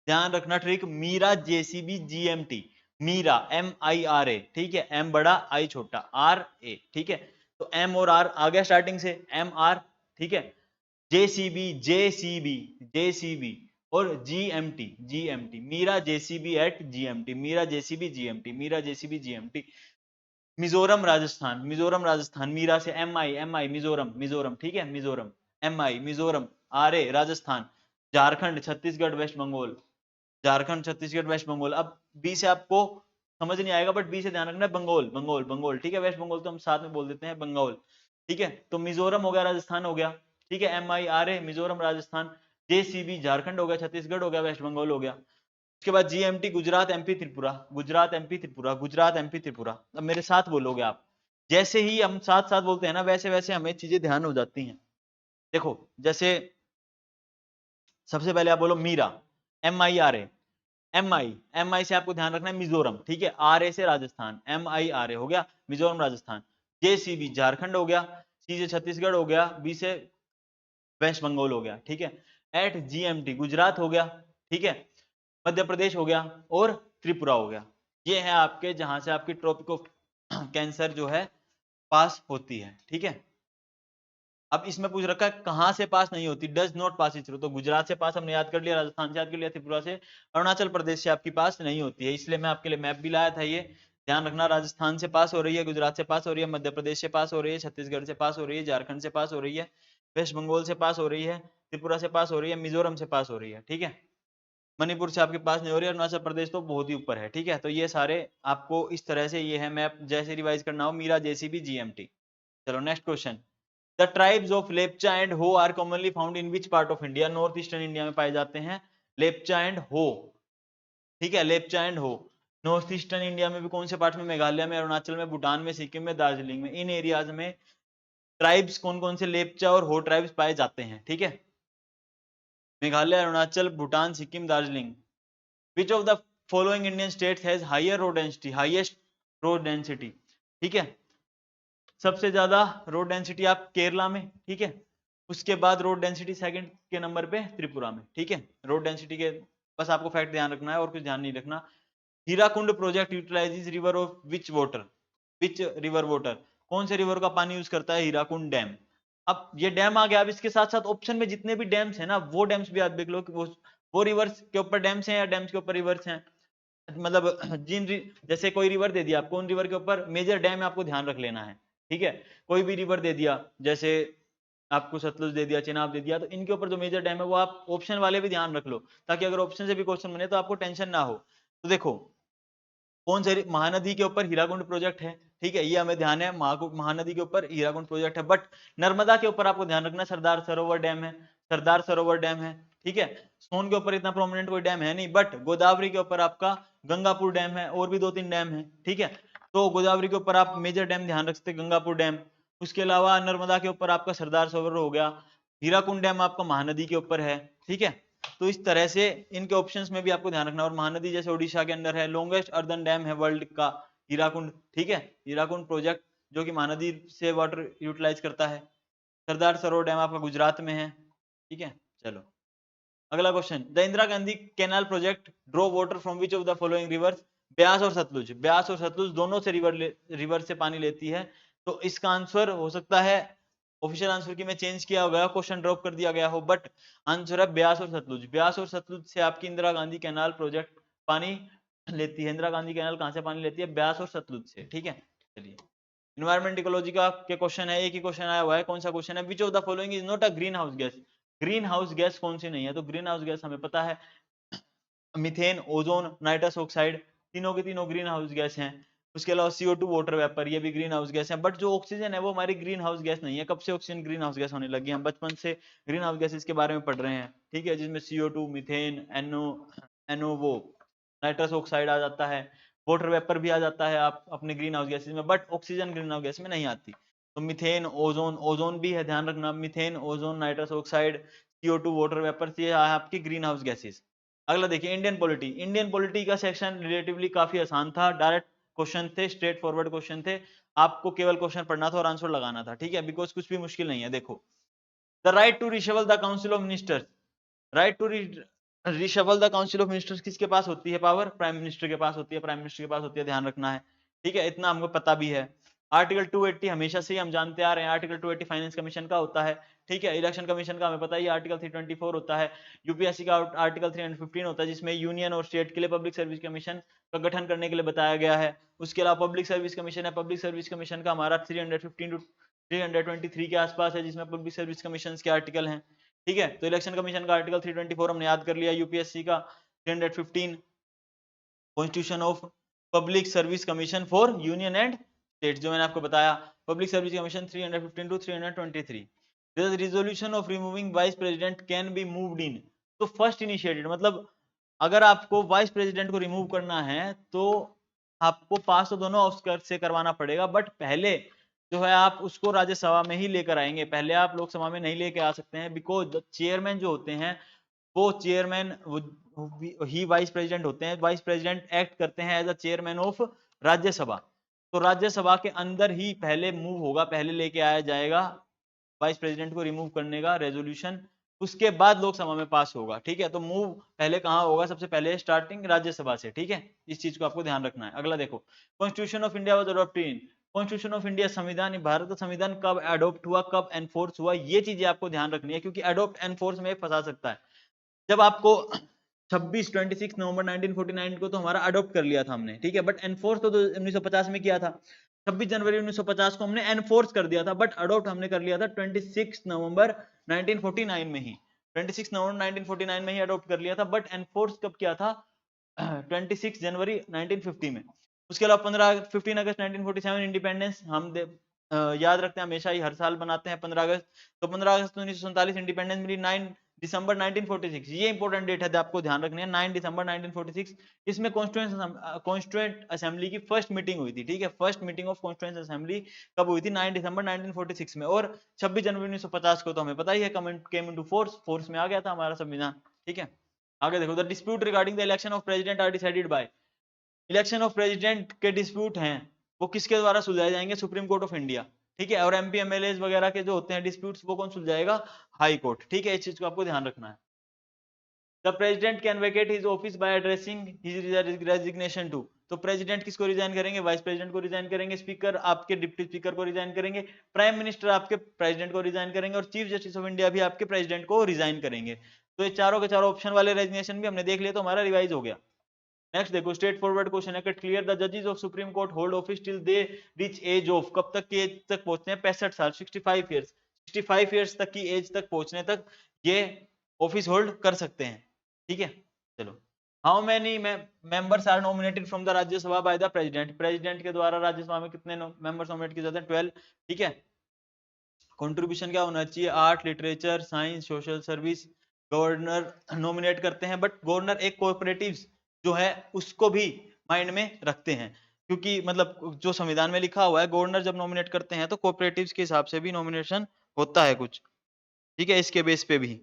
ध्यान रखना trick, MIRA JCB GMT, MIRA MIRA, ठीक है, एम बड़ा आई छोटा RA, ठीक है। तो एम और आर आ गया स्टार्टिंग से, MR, ठीक है, जेसीबी जेसीबी जेसीबी और GMT MIRA JCB at GMT, MIRA JCB GMT, MIRA JCB GMT. Mizoram Rajasthan MIRA से एम आई मिजोरम ठीक है, मिजोरम MI मिजोरम, आरए राजस्थान, झारखंड छत्तीसगढ़ वेस्ट बंगाल, झारखंड छत्तीसगढ़ वेस्ट बंगाल। अब बी से आपको समझ नहीं आएगा, बट बी से ध्यान रखना है, बंगाल ठीक है, वेस्ट बंगाल तो हम साथ में बोल देते हैं बंगाल, ठीक है। तो मिजोरम हो गया, राजस्थान हो गया, ठीक है, MIRA मिजोरम राजस्थान, JCB झारखंड हो गया, छत्तीसगढ़ हो गया, वेस्ट बंगाल हो गया। उसके बाद GMT Gujarat MP Tripura, Gujarat MP Tripura, Gujarat MP Tripura. अब मेरे साथ बोलोगे आप, जैसे ही हम साथ साथ बोलते हैं ना, वैसे वैसे हमें चीजें ध्यान हो जाती हैं। देखो जैसे सबसे पहले आप बोलो मीरा, MIRA, MI से आपको ध्यान रखना है मिजोरम, ठीक है, RA से राजस्थान, MIRA हो गया मिजोरम राजस्थान, JCB झारखंड हो गया, C से छत्तीसगढ़ हो गया, B से वेस्ट बंगाल हो गया, ठीक है, एट GMT गुजरात हो गया, ठीक है, मध्य प्रदेश हो गया और त्रिपुरा हो गया। ये है आपके जहां से आपकी ट्रॉपिक ऑफ कैंसर जो है पास होती है, ठीक है। अब इसमें पूछ रखा है कहां से पास नहीं होती, डज नॉट पास थ्रू, तो गुजरात से पास हमने याद कर लिया, राजस्थान से याद कर लिया, त्रिपुरा से, अरुणाचल प्रदेश से आपकी पास नहीं होती है, इसलिए मैं आपके लिए मैप भी लाया था। ये ध्यान रखना, राजस्थान से पास हो रही है, गुजरात से पास हो रही है, मध्य प्रदेश से पास हो रही है, छत्तीसगढ़ से पास हो रही है, झारखंड से पास हो रही है, वेस्ट बंगाल से पास हो रही है, त्रिपुरा से पास हो रही है, मिजोरम से पास हो रही है, ठीक है। मणिपुर से आपके पास नहीं हो रही है, अरुणाचल प्रदेश तो बहुत ही ऊपर है, ठीक है। तो ये सारे आपको इस तरह से ये है मैप, जैसे रिवाइज करना हो, मीरा JCB GMT। चलो next question, the tribes of Lepcha and Ho are commonly found in which part of India, north eastern India में पाए जाते हैं लेप्चा एंड हो, ठीक है, Lepcha and Ho. North eastern India में भी कौन से पार्ट में, मेघालय में, अरुणाचल में, भूटान में, सिक्किम में, दार्जिलिंग में, इन एरियाज में ट्राइब्स कौन कौन से लेप्चा और हो ट्राइब्स पाए जाते हैं, ठीक है, Meghalaya, Arunachal, Bhutan, Sikkim, Darjeeling. Which of the following Indian states has higher road density, highest road density, ठीक है, सबसे ज्यादा रोड डेंसिटी आप केरला में, ठीक है, उसके बाद रोड डेंसिटी सेकंड के नंबर पे त्रिपुरा में, ठीक है। रोड डेंसिटी के बस आपको फैक्ट ध्यान रखना है और कुछ ध्यान नहीं रखना। Hirakud project utilises river of which water, which river water, कौन से रिवर का पानी यूज करता है, हीराकुंड डैम। अब ये डैम आ गया, अब इसके साथ साथ ऑप्शन में जितने भी डैम्स है ना, वो डैम्स भी आप देख लो कि वो रिवर्स के ऊपर डैम्स हैं या डैम्स के ऊपर रिवर्स हैं, मतलब जैसे कोई रिवर दे दिया आपको, उन रिवर के ऊपर मेजर डैम आपको ध्यान रख लेना है, ठीक है। कोई भी रिवर दे दिया, जैसे आपको सतलुज दे दिया, चेनाब दे दिया, तो इनके ऊपर जो मेजर डैम है वो आप ऑप्शन वाले भी ध्यान रख लो, ताकि अगर ऑप्शन से भी क्वेश्चन बने तो आपको टेंशन ना हो। तो देखो कौन से महानदी के ऊपर हीराकुंड प्रोजेक्ट है, ठीक है, ये हमें ध्यान है, महानदी के ऊपर हीराकुंड प्रोजेक्ट है। बट नर्मदा के ऊपर आपको ध्यान रखना सरदार सरोवर डैम है, सरदार सरोवर डैम है, ठीक है। सोन के ऊपर इतना प्रोमिनेंट कोई डैम है नहीं, बट गोदावरी के ऊपर आपका गंगापुर डैम है, और भी 2-3 डैम है, ठीक है। तो गोदावरी के ऊपर आप मेजर डैम ध्यान रख सकते, गंगापुर डैम। उसके अलावा नर्मदा के ऊपर आपका सरदार सरोवर हो गया, हीराकुंड डैम आपका महानदी के ऊपर है, ठीक है। तो इस तरह से इनके ऑप्शंस में भी आपको ध्यान रखना। और महानदी जैसे उड़ीसा के अंदर है, लॉन्गेस्ट अर्दन डैम है वर्ल्ड का हीराकुंड, ठीक है, हीराकुंड प्रोजेक्ट जो कि महानदी से वाटर यूटिलाइज करता है। सरदार सरोवर डैम आपका गुजरात में है, ठीक है। चलो अगला question, the Indira Gandhi canal project draw water from which of the following rivers, Beas और सतलुज, ब्यास और सतलुज दोनों से रिवर से पानी लेती है। तो इसका आंसर हो सकता है, ऑफिशियल आंसर की मैं चेंज किया गया, क्वेश्चन ड्रॉप कर दिया गया हो, बट आंसर है ब्यास और सतलुज। ब्यास और सतलुज से आपकी इंदिरा गांधी कैनाल प्रोजेक्ट पानी लेती है। इंदिरा गांधी कैनाल कहां से पानी लेती है, ब्यास और सतलुज से, ठीक है। चलिए इन्वायरमेंट इकोलॉजी का के क्वेश्चन है, एक ही क्वेश्चन आया हुआ है, कौन सा क्वेश्चन है, which of the following is not a green house gas, green house gas कौन सी नहीं है। तो ग्रीन हाउस गैस हमें पता है, मीथेन, ओजोन, नाइट्रस ऑक्साइड, तीनों के तीनों ग्रीन हाउस गैस हैं। उसके अलावा CO2 वाटर वेपर, ये भी ग्रीन हाउस गैस है। बट जो ऑक्सीजन है वो हमारी ग्रीन हाउस गैस नहीं है। कब से ऑक्सीजन ग्रीन हाउस गैस होने लगी है, हम बचपन से ग्रीन हाउस गैसेस के बारे में पढ़ रहे हैं, ठीक है, जिसमें CO2, मीथेन, NO वो नाइट्रस ऑक्साइड आ जाता है, वाटर वेपर भी आ जाता है आप अपने ग्रीन हाउस गैसेस में, but oxygen green house gas में नहीं आती। तो मीथेन, ओजोन, ओजोन भी है, ध्यान रखना, methane, ozone, nitrous oxide, CO2 water vapour, ये आपकी ग्रीन हाउस गैसेस। अगला देखिए इंडियन पॉलिटी, इंडियन पॉलिटी का सेक्शन रिलेटिवली काफी आसान था, डायरेक्ट क्वेश्चन थे, स्ट्रेट फॉरवर्ड क्वेश्चन थे, आपको केवल क्वेश्चन पढ़ना था और आंसर लगाना था, ठीक है, बिकॉज कुछ भी मुश्किल नहीं है। देखो the right to reshuffle the council of ministers, right to reshuffle the council of ministers किसके पास होती है पावर, प्राइम मिनिस्टर के पास होती है, प्राइम मिनिस्टर के पास होती है, ध्यान रखना है, ठीक है, इतना हमको पता भी है। आर्टिकल 280 हमेशा से ही हम जानते आ रहे हैं, आर्टिकल 280 फाइनेंस कमीशन का होता है, ठीक है। इलेक्शन कमीशन का हमें पता ही आर्टिकल 324 होता है। यूपीएससी का आर्टिकल 315 होता है, जिसमें यूनियन और स्टेट के लिए पब्लिक सर्विस कमीशन का गठन करने के लिए बताया गया है। उसके अलावा पब्लिक सर्विस कमीशन है, पब्लिक सर्विस कमीशन का हमारा 315 टू 323 के आसपास है, जिसमें पब्लिक सर्विस कमीशन के आर्टिकल हैं, ठीक है। तो इलेक्शन कमीशन का आर्टिकल 324 हमने याद कर लिया, यूपीएससी का 315 constitution of public service commission for union and state, जो मैंने आपको बताया, public service commission 315 to 323। The resolution of removing vice president can be moved in, तो फर्स्ट इनिशिएटेड मतलब अगर आपको वाइस प्रेसिडेंट को रिमूव करना है तो आपको पास तो दोनों हाउस से करवाना पड़ेगा, बट पहले जो है आप उसको राज्यसभा में ही लेकर आएंगे, पहले आप लोकसभा में नहीं लेके आ सकते हैं, बिकॉज चेयरमैन जो होते हैं वो चेयरमैन ही वाइस प्रेसिडेंट होते हैं, वाइस प्रेसिडेंट एक्ट करते हैं as a chairman of Rajya Sabha. तो राज्यसभा के अंदर ही पहले मूव होगा, पहले लेके आया जाएगा वाइस प्रेसिडेंट को रिमूव करने का रेजोल्यूशन, उसके बाद लोकसभा में पास होगा, ठीक है। तो मूव पहले कहां होगा, सबसे पहले स्टार्टिंग राज्यसभा से, ठीक है। इस चीज को आपको ध्यान रखना है। अगला देखो, constitution of India was adopted in, constitution of India संविधान, भारत का संविधान कब अडॉप्ट हुआ, कब एनफोर्स हुआ, ये चीजें आपको ध्यान रखनी है, क्योंकि अडॉप्ट एनफोर्स में फंसा सकता है। जब आपको 26 नवंबर 1949 को तो हमारा अडॉप्ट कर लिया था हमने, ठीक है, बट एनफोर्स तो 1950 में किया था। 26 जनवरी 1950 को हमने एनफोर्स कर दिया था, बट अडॉप्ट हमने कर लिया था 26 नवंबर 1949 में ही, 26 नवंबर 1949 में ही अडॉप्ट कर लिया था, बट एनफोर्स कब किया था 26 जनवरी 1950 में। उसके अलावा 15 अगस्त 1947 इंडिपेंडेंस हम याद रखते हैं, हमेशा ही हर साल बनाते हैं 15 अगस्त। तो 15 अगस्त 1947 इंडिपेंडेंस मिली। 9 दिसंबर 1946, ये इंपॉर्टेंट डेट है, आपको ध्यान रखनी है, 9 दिसंबर 1946। इसमें कॉन्स्टिट्यूएंट असेंबली की फर्स्ट मीटिंग हुई थी, ठीक है। First meeting of constituent assembly कब हुई थी, 9 दिसंबर 1946 में। और 26 जनवरी 1950 को तो हमें पता ही है केम इनटू फोर्स में आ गया था हमारा संविधान, ठीक है। आगे देखो, the dispute regarding the election of president are decided by, election of president के डिस्प्यूट हैं वो किसके द्वारा सुलझाए जाएंगे, सुप्रीम कोर्ट ऑफ इंडिया, ठीक है। और एमपी एमएलए वगैरह के जो होते हैं डिस्प्यूट्स, वो कौन सुलझाएगा, हाई कोर्ट, ठीक है। इस चीज को आपको ध्यान रखना है। The president can vacate his office by addressing his resignation to, तो प्रेसिडेंट किसको रिजाइन करेंगे, वाइस प्रेसिडेंट को रिजाइन करेंगे, स्पीकर आपके डिप्टी स्पीकर को रिजाइन करेंगे, प्राइम मिनिस्टर आपके प्रेसिडेंट को रिजाइन करेंगे, और चीफ जस्टिस ऑफ इंडिया भी आपके प्रेसिडेंट को रिजाइन करेंगे। तो ये चारों के चारों ऑप्शन वाले रेजिग्नेशन भी हमने देख लिया, तो हमारा रिवाइज हो गया। नेक्स्ट देखो, स्ट्रेट फॉरवर्ड क्वेश्चन है, क्लियर द जजेस of supreme court hold office till they reach age of, कब तक की एज तक पहुंचते हैं, 65 साल, 65 ईयर्स, 65 ईयर्स तक की एज तक पहुंचने तक ये ऑफिस होल्ड कर सकते हैं, ठीक है। चलो, how many members are nominated from the Rajya Sabha by the president, president के द्वारा राज्यसभा में कितने मेंबर्स नॉमिनेट किए जाते हैं, 12, ठीक है। कंट्रीब्यूशन क्या होना चाहिए, art, literature, science, social service. Governor nominate करते हैं, बट गवर्नर एक कोऑपरेटिव्स जो है उसको भी माइंड में रखते हैं, क्योंकि मतलब जो संविधान में लिखा हुआ है, गवर्नर जब नॉमिनेट करते हैं तो कोऑपरेटिव्स के हिसाब से भी नॉमिनेशन होता है कुछ, ठीक है, इसके बेस पे भी।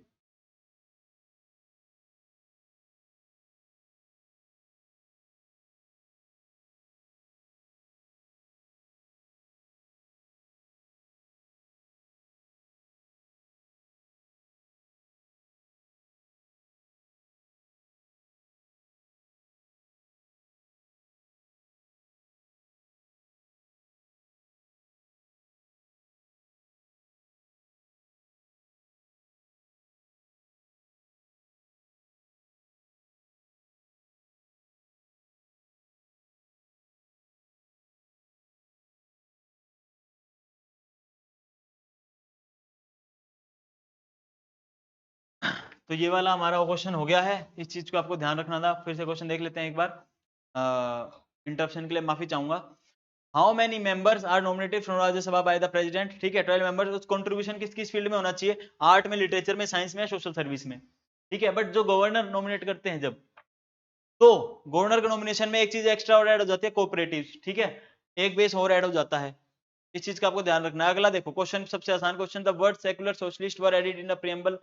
तो ये वाला हमारा क्वेश्चन हो गया है, इस चीज को आपको ध्यान रखना था। फिर से क्वेश्चन देख लेते हैं एक बार, इंटरप्शन के लिए माफी चाहूंगा। How many members are nominated from Rajya Sabha by the president, ठीक है, 12 मेंबर्स। कंट्रीब्यूशन किस किस फील्ड में होना चाहिए, आर्ट में, लिटरेचर में, साइंस में, सोशल सर्विस में, ठीक है। बट जो गवर्नर नॉमिनेट करते हैं जब, तो गवर्नर के नॉमिनेशन में एक चीज एक्स्ट्रा और ऐड हो जाती है, कोऑपरेटिव, ठीक है, एक बेस और ऐड हो जाता है, इस चीज का आपको ध्यान रखना है। अगला देखो, क्वेश्चन सबसे आसान question, the word secular socialist were added in the preamble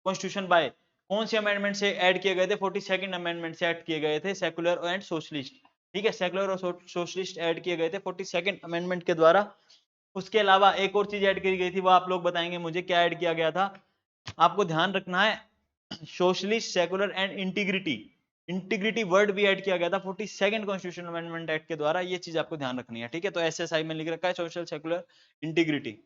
constitution by, कौन से अमेंडमेंट से ऐड किए गए थे, 42nd अमेंडमेंट से ऐड किए गए थे, सेक्युलर एंड सोशलिस्ट, ठीक है, सेक्युलर और सोशलिस्ट ऐड किए गए थे 42nd अमेंडमेंट के द्वारा। उसके अलावा एक और चीज ऐड की गई थी, वो आप लोग बताएंगे मुझे क्या ऐड किया गया था। आपको ध्यान रखना है, socialist, secular and integrity, integrity word भी ऐड किया गया था 42nd कॉन्स्टिट्यूशन अमेंडमेंट एक्ट के द्वारा, ये चीज आपको ध्यान रखनी है, ठीक है। तो SSI में लिख रखा है social secular integrity.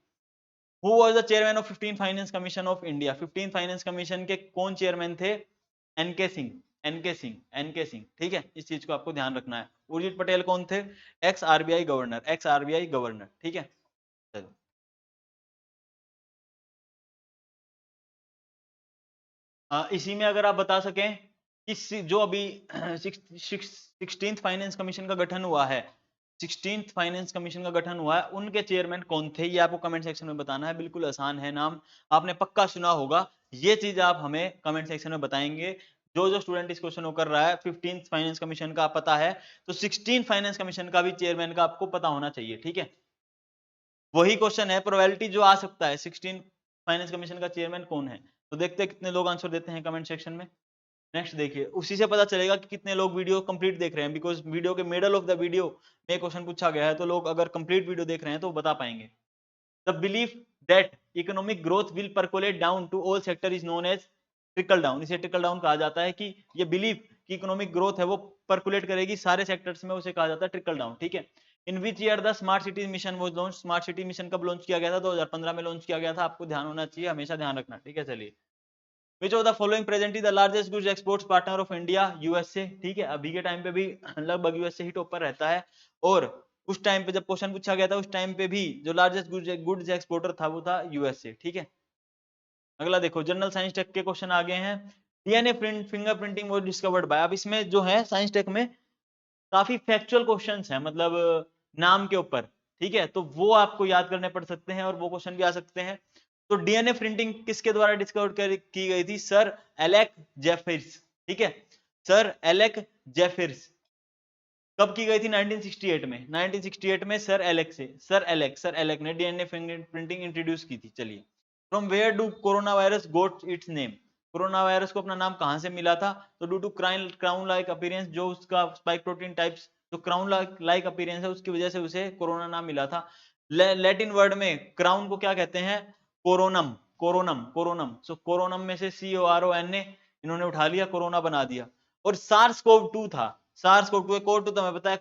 Who was the chairman of 15 finance commission of India? 15 finance commission के कौन चेयरमैन थे? NK Singh, NK Singh, NK Singh, ठीक है। इस चीज को आपको ध्यान रखना है। उर्जित पटेल कौन थे? X RBI governor, x RBI governor, ठीक है। चलो इसी में अगर आप बता सकें कि जो अभी 16th फाइनेंस कमीशन का गठन हुआ है, 16th फाइनेंस कमीशन का गठन हुआ है, उनके चेयरमैन कौन थे, ये आपको कमेंट सेक्शन में बताना है। बिल्कुल आसान है, नाम आपने पक्का सुना होगा, ये चीज आप हमें कमेंट सेक्शन में बताएंगे। जो स्टूडेंट इस क्वेश्चन को कर रहा है 15th फाइनेंस कमीशन का पता है, तो 16th फाइनेंस कमीशन का भी चेयरमैन का आपको पता होना चाहिए, ठीक है। वही क्वेश्चन है, प्रोबेबिलिटी जो आ सकता है 16 फाइनेंस कमीशन का चेयरमैन कौन है। तो देखते हैं कितने लोग आंसर देते हैं कमेंट सेक्शन में। नेक्स्ट देखिए, उसी से पता चलेगा कि कितने लोग वीडियो कंप्लीट देख रहे हैं, बिकॉज वीडियो के मिडल ऑफ द वीडियो में क्वेश्चन पूछा गया है, तो लोग अगर कंप्लीट वीडियो देख रहे हैं तो बता पाएंगे। The belief that economic growth will percolate down to all sector is known as trickle down. इसे ट्रिकल डाउन कहा जाता है, कि ये बिलीफ कि इकोनॉमिक ग्रोथ है वो परकुलेट करेगी सारे सेक्टर्स में, उसे कहा जाता है ट्रिकल डाउन, ठीक है। In which year the smart city mission was launch? Smart city mission कब लॉन्च किया गया था? 2015 में लॉन्च किया गया था, आपको ध्यान होना चाहिए, हमेशा ध्यान रखना, ठीक है। चलिए, विच of the following present is the largest goods exports partner of India? USA, ठीक है। अभी के टाइम पे भी लगभग यूएसए ही टॉप पर रहता है, और उस टाइम पे जब क्वेश्चन पूछा गया था उस टाइम पे भी जो लार्जेस्ट गुड्स एक्सपोर्टर था वो था यूएसए, ठीक है। अगला देखो, जनरल साइंस टेक के क्वेश्चन आ गए हैं। DNA print fingerprinting was discovered by. अब इसमें जो है साइंस टेक में काफी फैक्चुअल क्वेश्चंस हैं, मतलब नाम के ऊपर, ठीक है, तो वो आपको याद करने पड़ सकते हैं और वो क्वेश्चन भी आ सकते हैं। तो डीएनए प्रिंटिंग किसके द्वारा डिस्कवर की गई थी? सर एलेक जेफिर्स, ठीक है, सर एलेक जेफिर्स। कब की गई थी? 1968 में, 1968 में सर एलेक ने डीएनए प्रिंटिंग इंट्रोड्यूस की थी। चलिए, from where do corona virus got its name? Corona virus को अपना नाम कहां से मिला था? तो due to crown like appearance, जो उसका स्पाइक प्रोटीन टाइप्स जो क्राउन लाइक अपीयरेंस है उसकी वजह से उसे कोरोना नाम मिला था। लैटिन वर्ड में क्राउन को क्या कहते हैं? कोरोनम, कोरोनम, कोरोनम। सो कोरोनम में से CORONA इन्होंने उठा लिया, कोरोना बना दिया। और सार्स कोव 2 था, सार्स कोव 2, कोव 2 तो हमें पता है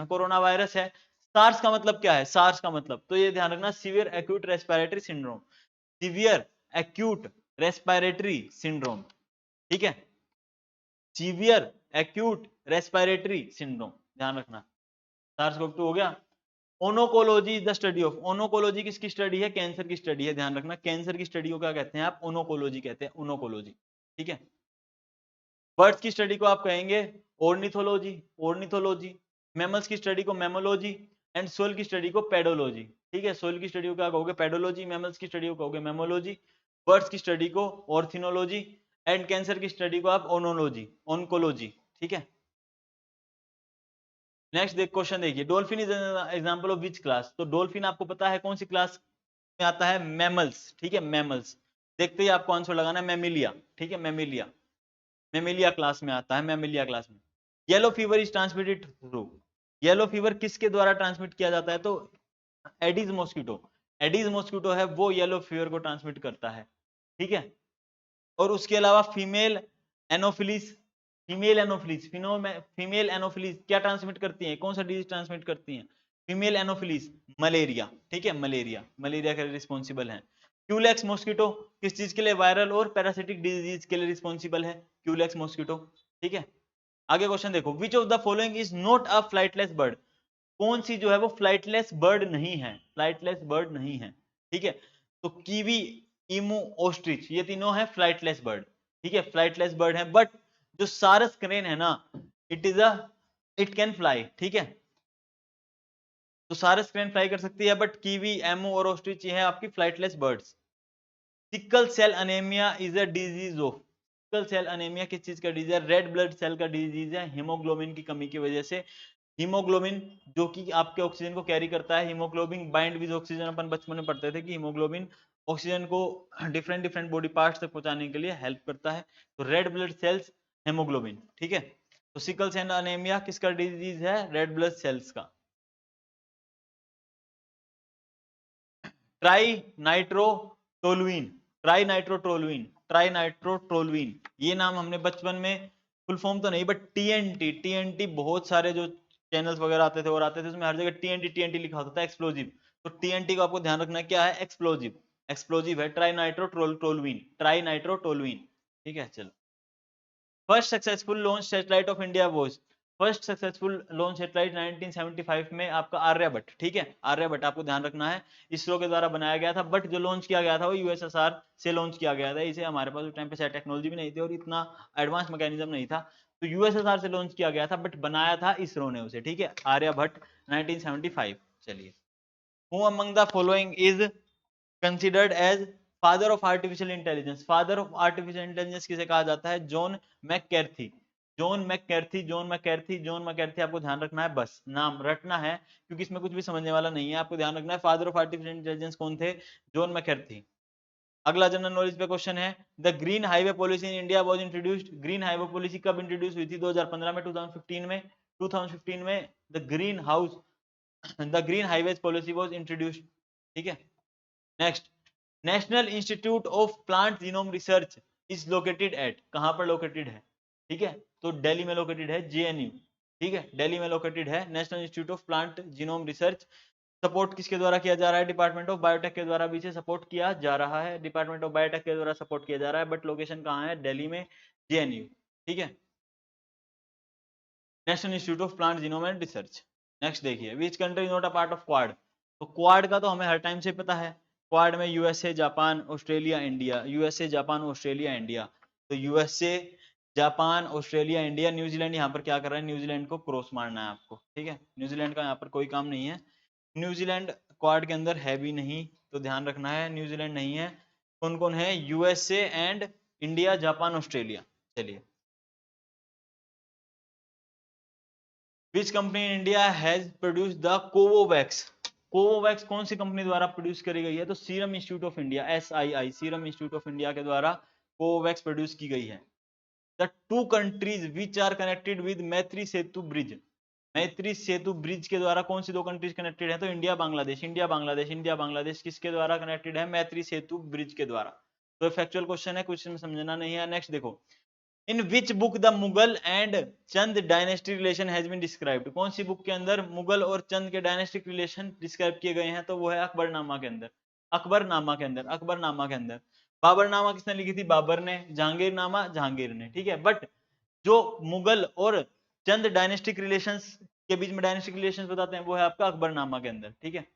कोरोना वायरस है। सार्स का मतलब क्या है? सार्स का मतलब, तो ये ध्यान रखना, severe acute respiratory syndrome, severe acute respiratory syndrome, ठीक है, सीवियर एक्यूट रेस्पिरेटरी सिंड्रोम, ध्यान रखना। सार्स कोव 2 हो गया। ओनोकोलॉजी इज द स्टडी ऑफ, ओनोकोलॉजी किसकी स्टडी है? कैंसर की स्टडी है, ध्यान रखना। कैंसर की स्टडी को क्या कहते हैं आप? ओनोकोलॉजी कहते हैं, ओनोकोलॉजी, ठीक है। बर्ड्स की स्टडी को आप कहेंगे ऑर्निथोलॉजी, ऑर्निथोलॉजी। मैमल्स की स्टडी को मैमोलॉजी, एंड सोल की स्टडी को पेडोलॉजी, ठीक है। सोल की स्टडी को क्या कहोगे? पेडोलॉजी। मैमल्स की स्टडी को कहोगे मैमोलॉजी। बर्ड्स की स्टडी को ऑर्थिनोलॉजी, एंड कैंसर की स्टडी को आप ओनोलॉजी, ऑन्कोलॉजी, ठीक है। नेक्स्ट देख क्वेश्चन देखिए, dolphin is example of which class? तो डॉल्फिन आपको पता है कौन सी क्लास में आता है? मैमल्स, ठीक है, मैमल्स। देखते ही आपको आंसर लगाना है मैमिलिया, ठीक है, मैमिलिया, मैमिलिया क्लास में आता है, मैमिलिया क्लास में। Yellow fever is transmitted through, yellow fever किसके द्वारा ट्रांसमिट किया जाता है? तो एडीज मॉस्किटो, एडीज मॉस्किटो है वो येलो फीवर को ट्रांसमिट करता है, ठीक है। और उसके अलावा female Anopheles, female Anopheles, female Anopheles क्या ट्रांसमिट करती है? कौन सा डिजीज ट्रांसमिट करती है? फीमेल एनोफिलिस, मलेरिया, ठीक है, मलेरिया, मलेरिया के रिस्पॉन्सिबल है। क्यूलेक्स मॉस्किटो किस चीज के लिए? वायरल और पैरासिटिक डिजीज के लिए रिस्पॉन्सिबल है क्यूलेक्स मॉस्किटो, ठीक है। आगे क्वेश्चन देखो, विच of the following is not a flightless bird? कौन सी जो है वो फ्लाइटलेस बर्ड नहीं है? फ्लाइटलेस बर्ड नहीं है, ठीक है। तो कीवी, ईमू, ऑस्ट्रिच, ये तीनों है फ्लाइटलेस बर्ड, ठीक है, फ्लाइटलेस बर्ड है। बट जो सारस क्रेन है ना, इट कैन फ्लाई, ठीक है। तो सारस क्रेन फ्लाई कर सकती है, बट कीवी, एमू और ऑस्ट्रिच ये है आपकी flightless birds. Sickle cell anaemia is a disease of, sickle cell anaemia किस चीज का डिजीज है? रेड ब्लड सेल का डिजीज है, हीमोग्लोबिन की कमी की वजह से। हीमोग्लोबिन जो कि आपके ऑक्सीजन को कैरी करता है, हीमोग्लोबिन बाइंड विद ऑक्सीजन, अपन बचपन में पढ़ते थे कि हीमोग्लोबिन ऑक्सीजन को डिफरेंट डिफरेंट बॉडी पार्ट्स तक पहुंचाने के लिए हेल्प करता है। तो रेड ब्लड सेल्स, हेमोग्लोबिन, ठीक है। तो सिकल सेल अनेमिया किसका डिजीज है? रेड ब्लड सेल्स का। Try nitrotoluene, try nitrotoluene, try nitrotoluene, ये नाम हमने बचपन में फुल फॉर्म तो नहीं, बट टीएनटी, टीएनटी बहुत सारे जो चैनल्स वगैरह आते थे और आते थे उसमें हर जगह टीएनटी टीएनटी लिखा होता था, एक्सप्लोजिव। तो टीएनटी को आपको ध्यान रखना है क्या है, एक्सप्लोजिव, एक्सप्लोजिव है, tri nitro toluene, tri nitro toluene, ठीक है। चलो, first successful launch satellite of India was, first successful launch satellite 1975 में आपका आर्यभट्ट, ठीक है, आर्यभट्ट आपको ध्यान रखना है, इसरो के द्वारा बनाया गया था, बट जो लॉन्च किया गया था वो यूएसएसआर से लॉन्च किया गया था। इसे हमारे पास उस टाइम पे शायद टेक्नोलॉजी भी नहीं थी और इतना एडवांस मैकेनिज्म नहीं था, तो यूएसएसआर से लॉन्च किया गया था, बट बनाया था इसरो ने उसे, ठीक है, आर्यभट्ट 1975। चलिए, who among the following is considered as father of artificial intelligence, father of artificial intelligence किसे कहा जाता है, John McCarthy, John McCarthy, John McCarthy, John McCarthy, आपको ध्यान रखना है, बस नाम रटना है क्योंकि इसमें कुछ भी समझने वाला नहीं है, आपको ध्यान रखना है फादर ऑफ आर्टिफिशियल इंटेलिजेंस कौन थे, जॉन मैककैर्थी। अगला जनरल नॉलेज पे क्वेश्चन है, the green highway policy in India was introduced, green highway policy कब इंट्रोड्यूस हुई थी, 2015 में, 2015 में, 2015 में the green house, the green highways policy was introduced, ठीक है। Next, national Institute of Plant genome research is located at, कहां पर लोकेटेड है, ठीक है, तो दिल्ली में लोकेटेड है, जेएनयू, ठीक है, दिल्ली में लोकेटेड है National Institute of Plant genome research. Support किसके द्वारा किया जा रहा है, डिपार्टमेंट ऑफ बायोटेक के द्वारा भी इसे सपोर्ट किया जा रहा है, डिपार्टमेंट ऑफ बायोटेक के द्वारा सपोर्ट किया जा रहा है, बट लोकेशन कहां है, दिल्ली में, जेएनयू, ठीक है, National Institute of Plant Genome and Research. Next देखिए, which country is not a part of Quad, तो क्वाड का तो हमें हर टाइम से पता है, क्वाड में USA, Japan, Australia, India, USA, Japan, Australia, India, तो USA, Japan, Australia, India, New Zealand यहाँ पर क्या कर रहा है, न्यूजीलैंड को क्रॉस मारना है आपको, ठीक है, न्यूजीलैंड का यहाँ पर कोई काम नहीं है, न्यूजीलैंड क्वाड के अंदर है भी नहीं, तो ध्यान रखना है न्यूजीलैंड नहीं है। कौन कौन है, USA and India, Japan, Australia. चलिए, which company in India has produce the Covovax, Covovax कौन सी कंपनी द्वारा प्रोड्यूस करी गई है, तो Serum Institute of India, SII, Serum Institute of India के द्वारा कोवोवैक्स प्रोड्यूस की गई है। The two countries which are connected with Maitri Setu bridge, मैत्री सेतु ब्रिज के द्वारा कौन सी दो कंट्रीज कनेक्टेड है, तो India Bangladesh, India Bangladesh, India Bangladesh किसके द्वारा कनेक्टेड है, मैत्री सेतु ब्रिज के द्वारा। तो फैक्चुअल क्वेश्चन है, कुछ समझना नहीं है। नेक्स्ट देखो, in which book the Mughal and Chand dynasty relation has been described, कौन सी बुक के अंदर मुगल और चंद के डायनेस्टिक रिलेशन डिस्क्राइब किए गए हैं, तो वो है अकबरनामा के अंदर, अकबरनामा के अंदर, अकबरनामा के अंदर। बाबरनामा किसने लिखी थी, बाबर ने, जहांगीरनामा जहांगीर ने, ठीक है, बट जो मुगल और चंद डायनेस्टिक रिलेशंस के बीच में डायनेस्टिक रिलेशंस बताते हैं वो है आपका अकबरनामा के अंदर, ठीक है।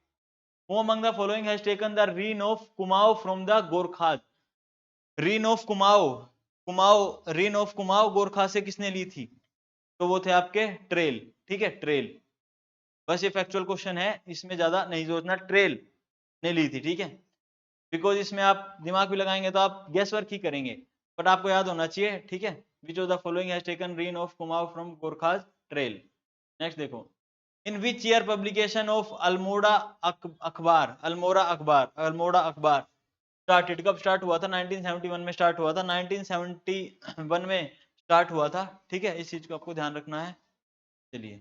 Who among the following has taken the reign of Kumaon from the Gorkhas, reign of Kumaon, Kumaon, reign of Kumaon Gorkha से किसने ली थी, तो वो थे आपके ट्रेल, ठीक है, ट्रेल। बस ये फैक्चुअल क्वेश्चन है, इसमें ज्यादा नहीं सोचना, ट्रेल ने ली थी, ठीक है, बिकॉज इसमें आप दिमाग भी लगाएंगे तो आप गेस वर्क ही करेंगे, बट आपको याद होना चाहिए, ठीक है। Which of the following has taken reign of Kumaon from Gorkhas, Traill. Next देखो, in which year publication of Almora Akhbar, Almora Akhbar, Almora अखबार स्टार्टेड, कब स्टार्ट हुआ था, 1971 में स्टार्ट हुआ था, 1971 में स्टार्ट हुआ था, ठीक है, इस चीज को आपको ध्यान रखना है। चलिए,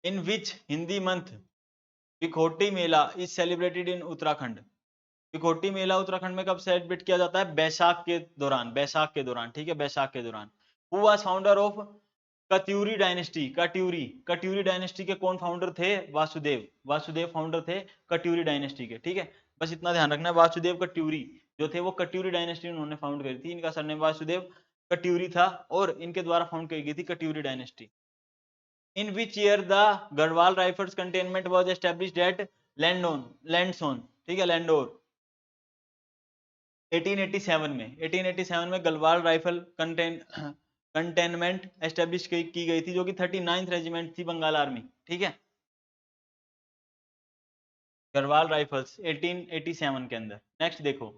in which Hindi month Vikhoti Mela is celebrated in Uttarakhand, Vikhoti Mela Uttarakhand में कब सेलिब्रेट किया जाता है, बैसाख के दौरान, बैसाख के दौरान, ठीक है, बैसाख के दौरान। Who was founder of Katyuri dynasty, Katyuri, Katyuri dynasty के कौन फाउंडर थे, वासुदेव, वासुदेव फाउंडर थे कट्यूरी डायनेस्टी के, ठीक है, बस इतना ध्यान रखना है, वासुदेव कट्यूरी जो थे वो कट्यूरी डायनेस्टी उन्होंने फाउंड करी थी, इनका सरनेम वासुदेव कट्यूरी था और इनके द्वारा फाउंड की गई थी Katyuri dynasty. In which year the Garhwal rifles cantonment was established at Landon, Landson, ठीक है, लैंडोर, 1887 में, 1887 में गढ़वाल राइफल कंटेनमेंट एस्टेब्लिश की गई थी, जो कि 39th रेजिमेंट थी बंगाल आर्मी, ठीक है, गढ़वाल राइफल्स 1887 के अंदर। नेक्स्ट देखो,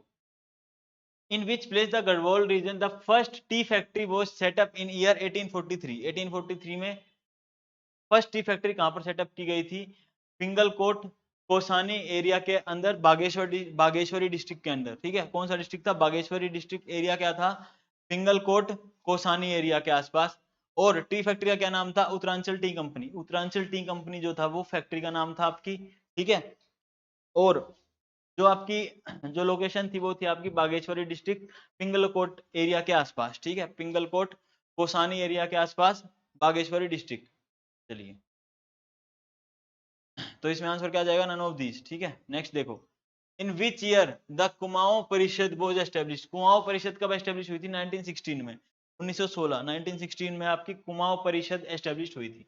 in which place the Garhwal region the first tea factory was set up in year 1843, 1843 में फर्स्ट टी फैक्ट्री कहां पर सेटअप की गई थी, पिंगलकोट कोसानी एरिया के अंदर, बागेश्वरी डिस्ट्रिक्ट के अंदर, ठीक है, कौन सा डिस्ट्रिक्ट था, बागेश्वरी डिस्ट्रिक्ट, एरिया क्या था, पिंगलकोट कोसानी एरिया के आसपास। और टी फैक्ट्री का क्या नाम था, Uttaranchal T company, Uttaranchal T company जो था वो फैक्ट्री का नाम था आपकी, ठीक है। और जो आपकी जो लोकेशन थी वो थी आपकी बागेश्वरी डिस्ट्रिक्ट पिंगलकोट एरिया के आसपास, ठीक है, पिंगलकोट कोसानी एरिया के आसपास बागेश्वरी डिस्ट्रिक्ट। चलिए, तो इसमें आंसर क्या आ जाएगा, नन ऑफ दीज, ठीक है। नेक्स्ट देखो, in which year the Kumaon परिषद वाज एस्टेब्लिश, कुमाऊं परिषद कब एस्टेब्लिश हुई थी, 1916 में, 1916, 1916 में आपकी कुमाऊं परिषद एस्टेब्लिश हुई थी।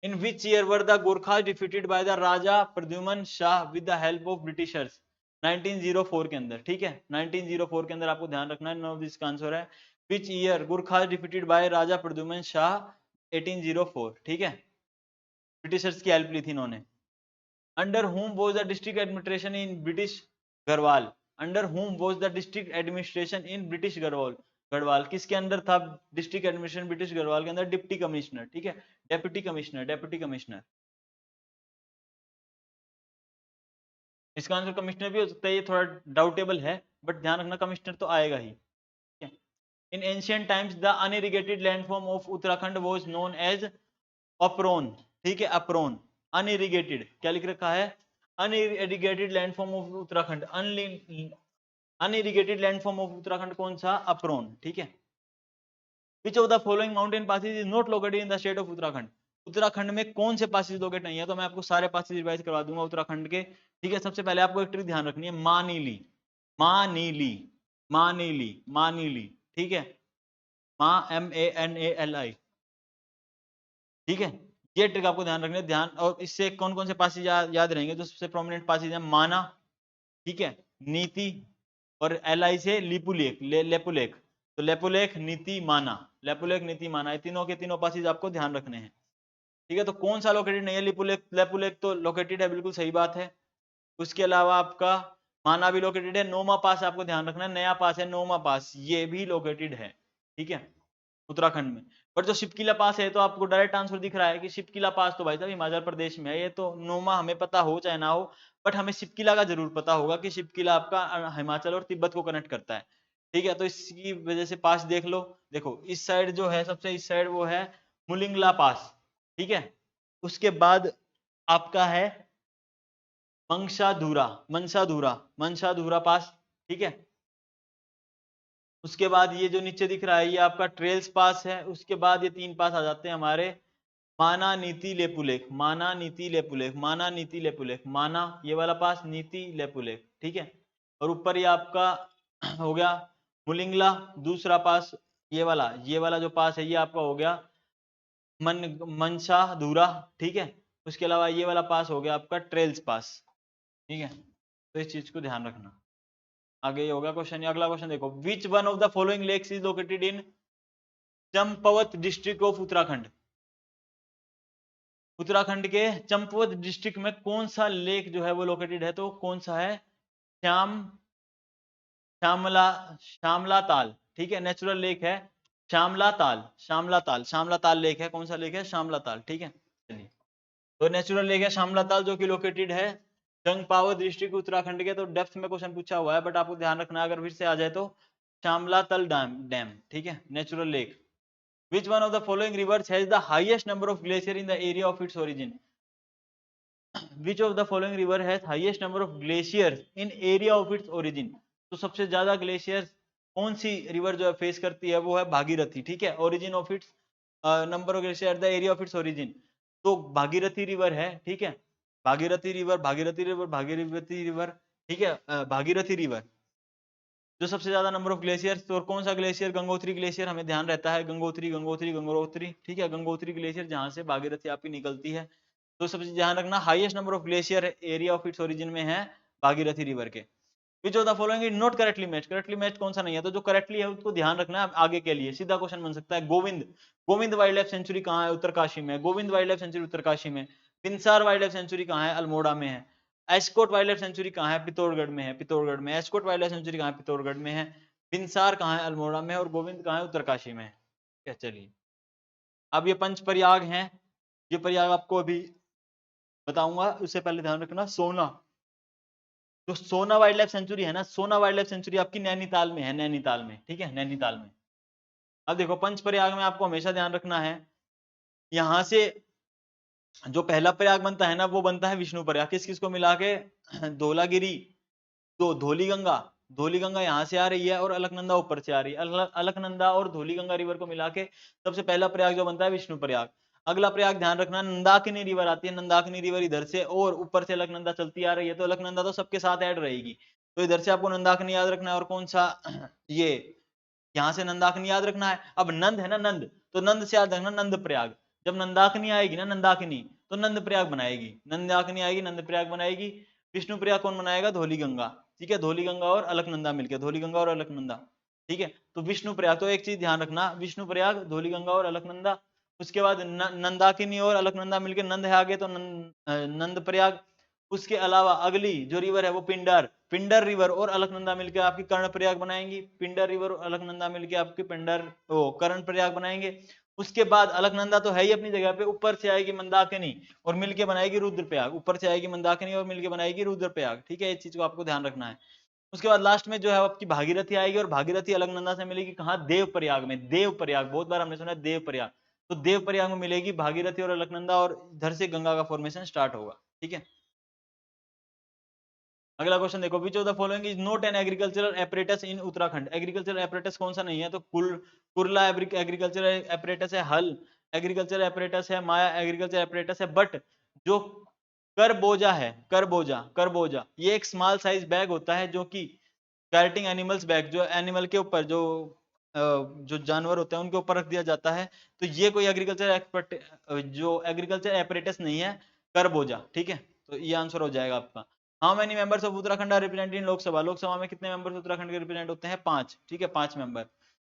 In which year were the Gorkha defeated by the raja Pradyuman Shah with the help of Britishers, 1904 के अंदर, ठीक है, 1904 के अंदर आपको ध्यान रखना है, नो दिस का आंसर है which year Gurkha defeated by raja Pradyuman Shah, 1804, ठीक है, ब्रिटिशर्स की हेल्प ली थी इन्होंने। Under whom was the district administration in British Garhwal, under whom was the district administration in British Garhwal, Garhwal किसके अंदर था डिस्ट्रिक्ट एडमिनिस्ट्रेशन ब्रिटिश गढ़वाल के अंदर, डिप्टी कमिश्नर, ठीक है, डेप्यूटी कमिश्नर, डेप्यूटी कमिश्नर। इसका आंसर कमिश्नर भी हो सकता है, ये थोड़ा डाउटेबल है, बट ध्यान रखना कमिश्नर तो आएगा ही। In ancient times the unirrigated landform of Uttarakhand was known as Upraon, ठीक है, अप्रोन, अनइरिगेटेड, क्या लिख रखा है, unirrigated landform of Uttarakhand, unirrigated landform of Uttarakhand कौन सा, अप्रोन, ठीक है। Which of the following mountain passes is not located in the state of Uttarakhand, Uttarakhand में कौन से पासेज लोकेट नहीं है, तो मैं आपको सारे पासेज रिवाइज करवा दूंगा उत्तराखंड के, ठीक है। सबसे पहले आपको एक ट्रिक ध्यान रखनी है, मानीली, मानीली, मानीली, मानीली, ठीक है, मा MANALI, ठीक है, ये ट्रिक आपको ध्यान रखना है, ध्यान। और इससे कौन कौन से पासेज याद रहेंगे, जो सबसे प्रोमिनेंट पासेज है, माना, ठीक है, नीति, और LI से लिपुलेख, लेपुलेख, तो लेपुलेख, नीति, माना, लेपुलेख, नीति, माना, ये तीनों के तीनों पासेज आपको ध्यान रखने हैं, ठीक है। तो कौन सा लोकेटेड नहीं है, लिपुलेख, लेपुलेख तो लोकेटेड है, बिल्कुल सही बात है। उसके अलावा आपका माना भी लोकेटेड है, नोमा पास आपको ध्यान रखना है, नया पास है नोमा पास, ये भी लोकेटेड है, ठीक है, उत्तराखंड में। पर जो शिपकिला पास है, तो आपको डायरेक्ट आंसर दिख रहा है कि शिपकिला पास तो भाई साहब हिमाचल प्रदेश में है, ये तो नोमा हमें पता हो चाहे ना हो, बट हमें शिपकिला का जरूर पता होगा कि शिपकिला आपका हिमाचल और तिब्बत को कनेक्ट करता है, ठीक है। तो इसकी वजह से पास देख लो, देखो इस साइड जो है, सबसे इस साइड वो है मुलिंगला पास, ठीक है। उसके बाद आपका है मंशाधुरा, मनसाधुरा, मनसाधुरा पास, ठीक है। उसके बाद ये जो नीचे दिख रहा है, ये आपका ट्रेल्स पास है। उसके बाद ये तीन पास आ जाते हैं हमारे, माना, नीति, लेपुलेख, माना, नीति, लेपुलेख, माना, नीति, लेपुलेख, माना ये वाला पास, नीति, लेपुलेख, ठीक है। और ऊपर ये आपका हो गया मुलिंगला, दूसरा पास, ये वाला जो पास है ये आपका हो गया मनसाधुरा, ठीक है। उसके अलावा ये वाला पास हो गया आपका ट्रेल्स पास, ठीक है। तो इस चीज को ध्यान रखना। आगे ये होगा क्वेश्चन, अगला क्वेश्चन देखो, which one of the following lakes is located in Champawat district of Uttarakhand, Uttarakhand के चंपावत डिस्ट्रिक्ट में कौन सा लेक जो है वो लोकेटेड है, तो कौन सा है, श्याम, श्यामला, श्यामला ताल, ठीक है, नेचुरल लेक है श्यामला ताल, श्यामला ताल, श्यामला ताल लेक है, कौन सा लेक है, श्यामला ताल, ठीक है। चलिए, तो नेचुरल लेक है श्यामला ताल, जो कि लोकेटेड है चंपावत डिस्ट्रिक्ट उत्तराखंड के। तो डेप्थ में क्वेश्चन पूछा हुआ है, बट आपको ध्यान रखना, अगर फिर से आ जाए तो श्यामला तल डैम, ठीक है, natural lake. Which one of the following rivers has the highest number of glacier in the area of its origin? Which of the following river has highest number of glaciers in area of its origin? तो सबसे ज्यादा glaciers कौन सी river जो है face करती है, वो है भागीरथी, ठीक है, origin of its number of glacier at the area of its origin, तो भागीरथी रिवर है, ठीक है, Bhagirathi river, Bhagirathi river, Bhagirathi river, ठीक है, भागीरथी रिवर जो सबसे ज्यादा नंबर ऑफ ग्लेशियर्स। और कौन सा ग्लेशियर, गंगोत्री ग्लेशियर, हमें ध्यान रहता है, गंगोत्री, गंगोत्री, गंगोत्री, ठीक है, गंगोत्री ग्लेशियर जहां से भागीरथी आपकी निकलती है। तो सबसे ध्यान रखना, highest number of glacier area of its origin में है भागीरथी रिवर के। विच of the following is not correctly match, correctly match कौन सा नहीं है, तो जो करेक्टली है उसको ध्यान रखना है आगे के लिए, सीधा क्वेश्चन बन सकता है। Govind, Govind wild life sanctuary कहाँ है, उत्तरकाशी में, Govind wild life sanctuary Uttarkashi में। पिंसार वाइल्ड लाइफ सेंचुरी कहाँ है, अल्मोड़ा में है। एस्कोट वाइल्ड लाइफ सेंचुरी कहाँ है, पिथौरगढ़ में है, पिथौरगढ़ में। एस्कोट वाइल्ड लाइफ सेंचुरी कहाँ है, पिथौरगढ़ में है। पिंसार कहाँ है, अल्मोड़ा में है। और गोविंद कहाँ है, उत्तरकाशी में है। क्या, चलिए, अब ये पंच प्रयाग हैं, ये प्रयाग आपको अभी बताऊंगा, उससे पहले ध्यान रखना सोना, जो सोना वाइल्ड लाइफ सेंचुरी है ना, सोना वाइल्ड लाइफ सेंचुरी आपकी नैनीताल में है, नैनीताल में, ठीक है, नैनीताल में। अब देखो पंच प्रयाग में आपको हमेशा ध्यान रखना है, यहां से जो पहला प्रयाग बनता है ना, वो बनता है विष्णु प्रयाग, किस किस को मिला के, धौलागिरी, तो धौलीगंगा यहाँ से आ रही है और अलकनंदा ऊपर से आ रही है। अलकनंदा और धौलीगंगा रिवर को मिला के सबसे पहला प्रयाग जो बनता है विष्णु प्रयाग। अगला प्रयाग ध्यान रखना, नंदाकिनी रिवर आती है, नंदाकिनी रिवर इधर से और ऊपर से अलकनंदा चलती आ रही है, तो अलकनंदा तो सबके साथ ऐड रहेगी, तो इधर से आपको नंदाकिनी याद रखना है। और कौन सा ये यहाँ से नंदाकिनी याद रखना है। अब नंद है ना, नंद, तो नंद से याद रखना नंद प्रयाग। जब नंदाकिनी आएगी ना, नंदाकिनी, तो नंद प्रयाग बनाएगी, नंदाकिनी आएगी नंद प्रयाग बनाएगी। विष्णु प्रयाग कौन बनाएगा, धौलीगंगा। ठीक है, धौलीगंगा और अलकनंदा मिलकर, धौलीगंगा और अलकनंदा। ठीक है, तो विष्णु प्रयाग, तो एक चीज ध्यान रखना, विष्णु प्रयाग, धौलीगंगा और अलकनंदा। उसके बाद नंदाकिनी और अलकनंदा मिलकर नंद है आगे, तो नंद प्रयाग। उसके अलावा अगली जो रिवर है वो पिंडर, पिंडर रिवर और अलकनंदा मिलकर आपकी कर्ण प्रयाग बनाएंगी, पिंडर रिवर और अलकनंदा मिलकर आपकी पिंडर कर्ण प्रयाग बनाएंगे। उसके बाद अलकनंदा तो है ही अपनी जगह पे, ऊपर से आएगी मंदाकिनी और मिलके बनाएगी रुद्रप्रयाग, ऊपर से आएगी मंदाकिनी और मिलके बनाएगी रुद्रप्रयाग। ठीक है, इस चीज को आपको ध्यान रखना है। उसके बाद लास्ट में जो है आपकी भागीरथी आएगी और भागीरथी अलकनंदा से मिलेगी कहाँ, देव प्रयाग में। देव प्रयाग बहुत बार हमने सुना है देव प्रयाग, तो देव प्रयाग में मिलेगी भागीरथी और अलकनंदा और इधर से गंगा का फॉर्मेशन स्टार्ट होगा। ठीक है, अगला क्वेश्चन देखो, विच of the following is not an agricultural apparatus in Uttarakhand. Agricultural apparatus कौन सा नहीं है, तो कुरला एग्रीकल्चरल एपरेटस है, हल एग्रीकल्चरल एपरेटस है, माया एग्रीकल्चरल एपरेटस है। बट जो करबोजा है, करबोजा, करबोजा ये एक स्मॉल साइज बैग होता है जो कि कार्टिंग एनिमल्स बैग, जो एनिमल के ऊपर जो जानवर होते हैं उनके ऊपर रख दिया जाता है, तो ये कोई एग्रीकल्चर एक्सपर्ट जो एग्रीकल्चर एपरेटस नहीं है, करबोजा। ठीक है, तो ये आंसर हो जाएगा आपका। How many members of Uttarakhand are represented in Lok Sabha. Lok Sabha में कितने मेंबर्स उत्तराखंड के रिप्रेजेंट होते हैं, 5। ठीक है, 5 मेंबर।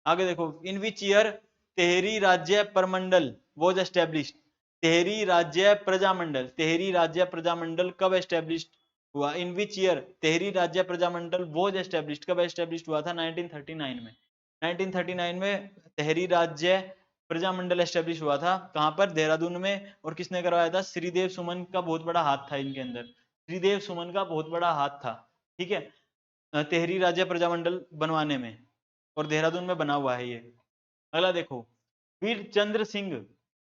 आगे देखो, इन विच ईयर तेहरी राज्य प्रमंडल वॉज एस्टेब्लिश्ड। तेहरी राज्य प्रजामंडल, तेहरी राज्य प्रजामंडल कब एस्टेब्लिश्ड हुआ, इन विच ईयर तेहरी राज्य प्रजामंडल वॉज एस्टेब्लिश्ड, कब एस्टेब्लिश्ड हुआ था, 1939 में। 1939 में तेहरी राज्य प्रजामंडल एस्टेब्लिश हुआ था, कहां पर, देहरादून में। और किसने करवाया था, श्रीदेव सुमन का बहुत बड़ा हाथ था इनके अंदर, श्रीदेव सुमन का बहुत बड़ा हाथ था। ठीक है, तेहरी राज्य प्रजामंडल बनवाने में, और देहरादून में बना हुआ है ये। अगला देखो, Veer Chandra Singh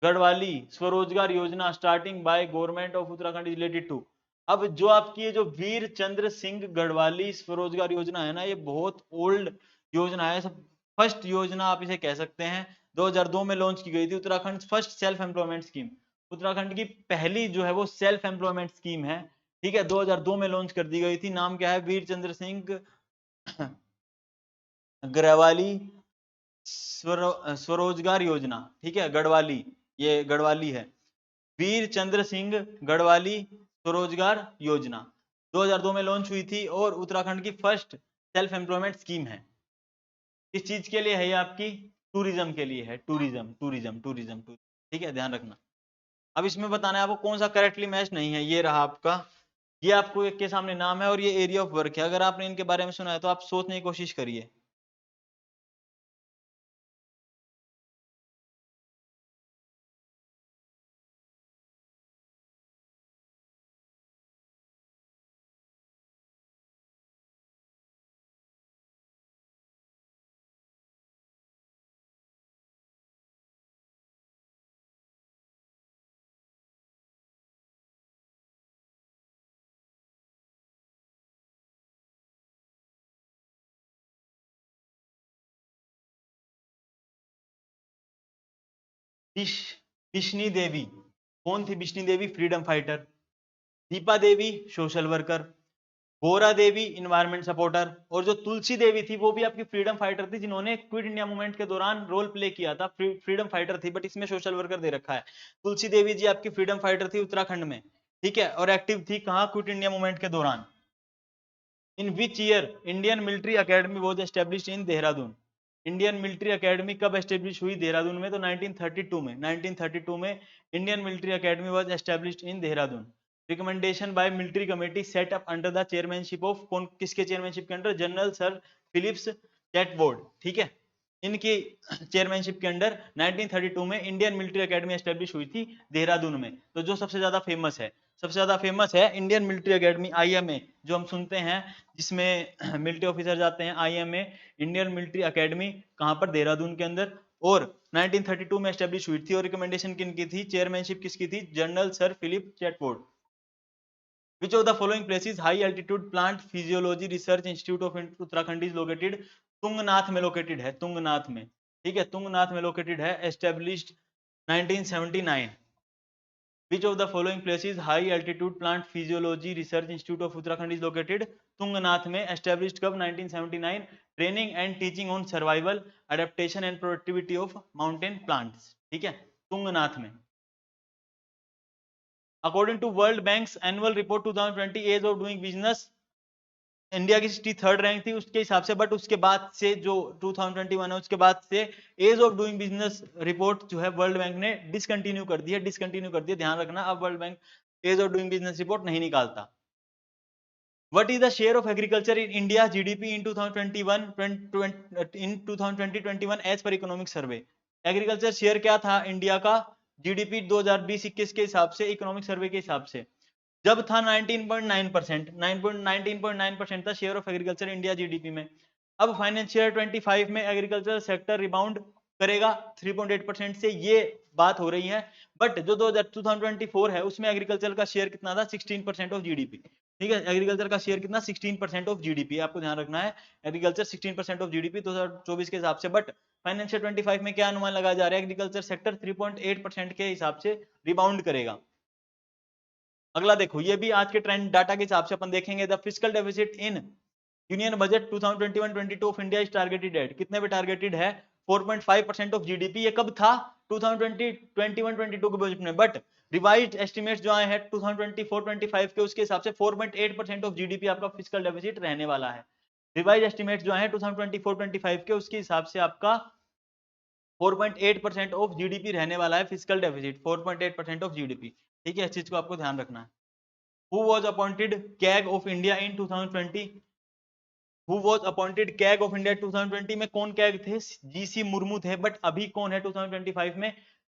Garhwali Swarozgar Yojana starting by government of Uttarakhand is related to. अब जो आपकी ये जो वीर चंद्र सिंह गढ़वाली स्वरोजगार योजना है ना, ये बहुत ओल्ड योजना है, फर्स्ट योजना आप इसे कह सकते हैं। 2002 में लॉन्च की गई थी, Uttarakhand first self employment scheme, Uttarakhand की पहली जो है वो सेल्फ एम्प्लॉयमेंट स्कीम है। ठीक है, 2002 में लॉन्च कर दी गई थी, नाम क्या है, वीर चंद्र सिंह गढ़वाली स्वरोजगार योजना। ठीक है, गढ़वाली, ये गढ़वाली है, वीर चंद्र सिंह गढ़वाली स्वरोजगार योजना 2002 में लॉन्च हुई थी और उत्तराखंड की फर्स्ट सेल्फ एम्प्लॉयमेंट स्कीम है। किस चीज के लिए है ये आपकी, टूरिज्म के लिए है, टूरिज्म टूरिज्म टूरिज्म टूरिज्म। ठीक है, ध्यान रखना। अब इसमें बताना है आपको कौन सा करेक्टली मैच नहीं है, ये रहा आपका, ये आपको एक के सामने नाम है और ये एरिया ऑफ वर्क है। अगर आपने इनके बारे में सुना है तो आप सोचने की कोशिश करिए। बिश्नी देवी, कौन थी बिश्नी देवी, फ्रीडम फाइटर। दीपा देवी सोशल वर्कर, गोरा देवी इन्वायरमेंट सपोर्टर, और जो तुलसी देवी थी वो भी आपकी फ्रीडम फाइटर थी, जिन्होंने क्विट इंडिया मूवमेंट के दौरान रोल प्ले किया था, फ्रीडम फाइटर थी, बट इसमें सोशल वर्कर दे रखा है। तुलसी देवी जी आपकी फ्रीडम फाइटर थी उत्तराखंड में। ठीक है, और एक्टिव थी कहां, क्विट इंडिया मूवमेंट के दौरान। In which year Indian Military Academy was established in Dehradun. Indian Military Academy कब एस्टेब्लिश हुई देहरादून में, तो 1932 में, 1932 में Indian Military Academy was established in Dehradun. Recommendation by military committee set up under the chairmanship of, कौन किसके चेयरमैनशिप के अंडर, जनरल सर फिलिप्स चैटबोर्ड। ठीक है, इनकी चेयरमैनशिप के अंडर 1932 में इंडियन मिलिट्री एकेडमी एस्टेब्लिश हुई थी देहरादून में। तो जो सबसे ज्यादा फेमस है, सबसे ज्यादा फेमस है इंडियन मिलिट्री एकेडमी, आईएमए, जो हम सुनते हैं जिसमें मिलिट्री ऑफिसर जाते हैं, आईएमए इंडियन मिलिट्री एकेडमी, कहां पर, देहरादून के अंदर। और 1932 में एस्टेब्लिश हुई थी और रिकमेंडेशन किनकी थी, चेयरमैनशिप किसकी थी, जनरल सर फिलिप चैटबोर्ड। Which of the following places high altitude plant physiology research institute of Uttarakhand is located? Tungnath में लोकेटेड है, तुंगनाथ में, ठीक है, तुंगनाथ में लोकेटेड है, established 1979. Which of the following places high altitude plant physiology research institute of Uttarakhand is located? Tungnath में, established कब? 1979. Training and teaching on survival, adaptation and productivity of mountain plants, ठीक है, तुंगनाथ में. According to World Bank's annual report 2020 ease of doing business, India की 63rd rank थी उसके हिसाब से, बट उसके बाद से जो 2021 है उसके बाद से ease of doing business report जो है वर्ल्ड बैंक ने डिसकंटिन्यू कर दी है, ध्यान रखना, अब World Bank ease of doing business report नहीं निकालता. What is the share of agriculture in India GDP in 2020-21 as per economic survey? Agriculture share क्या था इंडिया का जीडीपी 2020-21 के हिसाब से, इकोनॉमिक सर्वे के हिसाब से? जब था 19.9%, 19.9% था share of agriculture India GDP में. अब फाइनेंशियल 25 में एग्रीकल्चर सेक्टर रिबाउंड करेगा 3.8% से, ये बात हो रही है, बट जो 2024 है उसमें एग्रीकल्चर का शेयर कितना था? 16% ऑफ जीडीपी, ठीक है, एग्रीकल्चर का शेयर कितना? 16% ऑफ जीडीपी, आपको ध्यान रखना है, एग्रीकल्चर 16% ऑफ जीडीपी 2024 के हिसाब से. बट फाइनेंशियल 25 में क्या अनुमान लगाया जा रहा है? एग्रीकल्चर सेक्टर 3.8% के हिसाब से रिबाउंड करेगा. अगला देखो, ये भी आज के ट्रेंड डाटा के हिसाब से अपन देखेंगे. The fiscal deficit in union budget 2021-22 of India is targeted eight, कितने पे टारगेटेड है? 4.5% ऑफ जीडीपी. ये कब था? 2020-21-22 के बजट में. बट रिवाइज्ड एस्टिमेट्स जो आए हैं 2024-25 के, उसके हिसाब से 4.8% ऑफ जीडीपी आपका फिस्कल डेफिसिट रहने वाला है. रिवाइज्ड एस्टिमेट्स जो आए हैं 2024-25 के, उसके हिसाब से आपका 4.8% ऑफ जीडीपी रहने वाला है फिस्कल डेफिसिट, 4.8% ऑफ जीडीपी, ठीक है, इस चीज को आपको ध्यान रखना है. Who was appointed CAG of India in 2020? Who was appointed CAG of India 2020 में कौन कैग थे? जीसी मुर्मू थे. बट अभी कौन है 2025 में?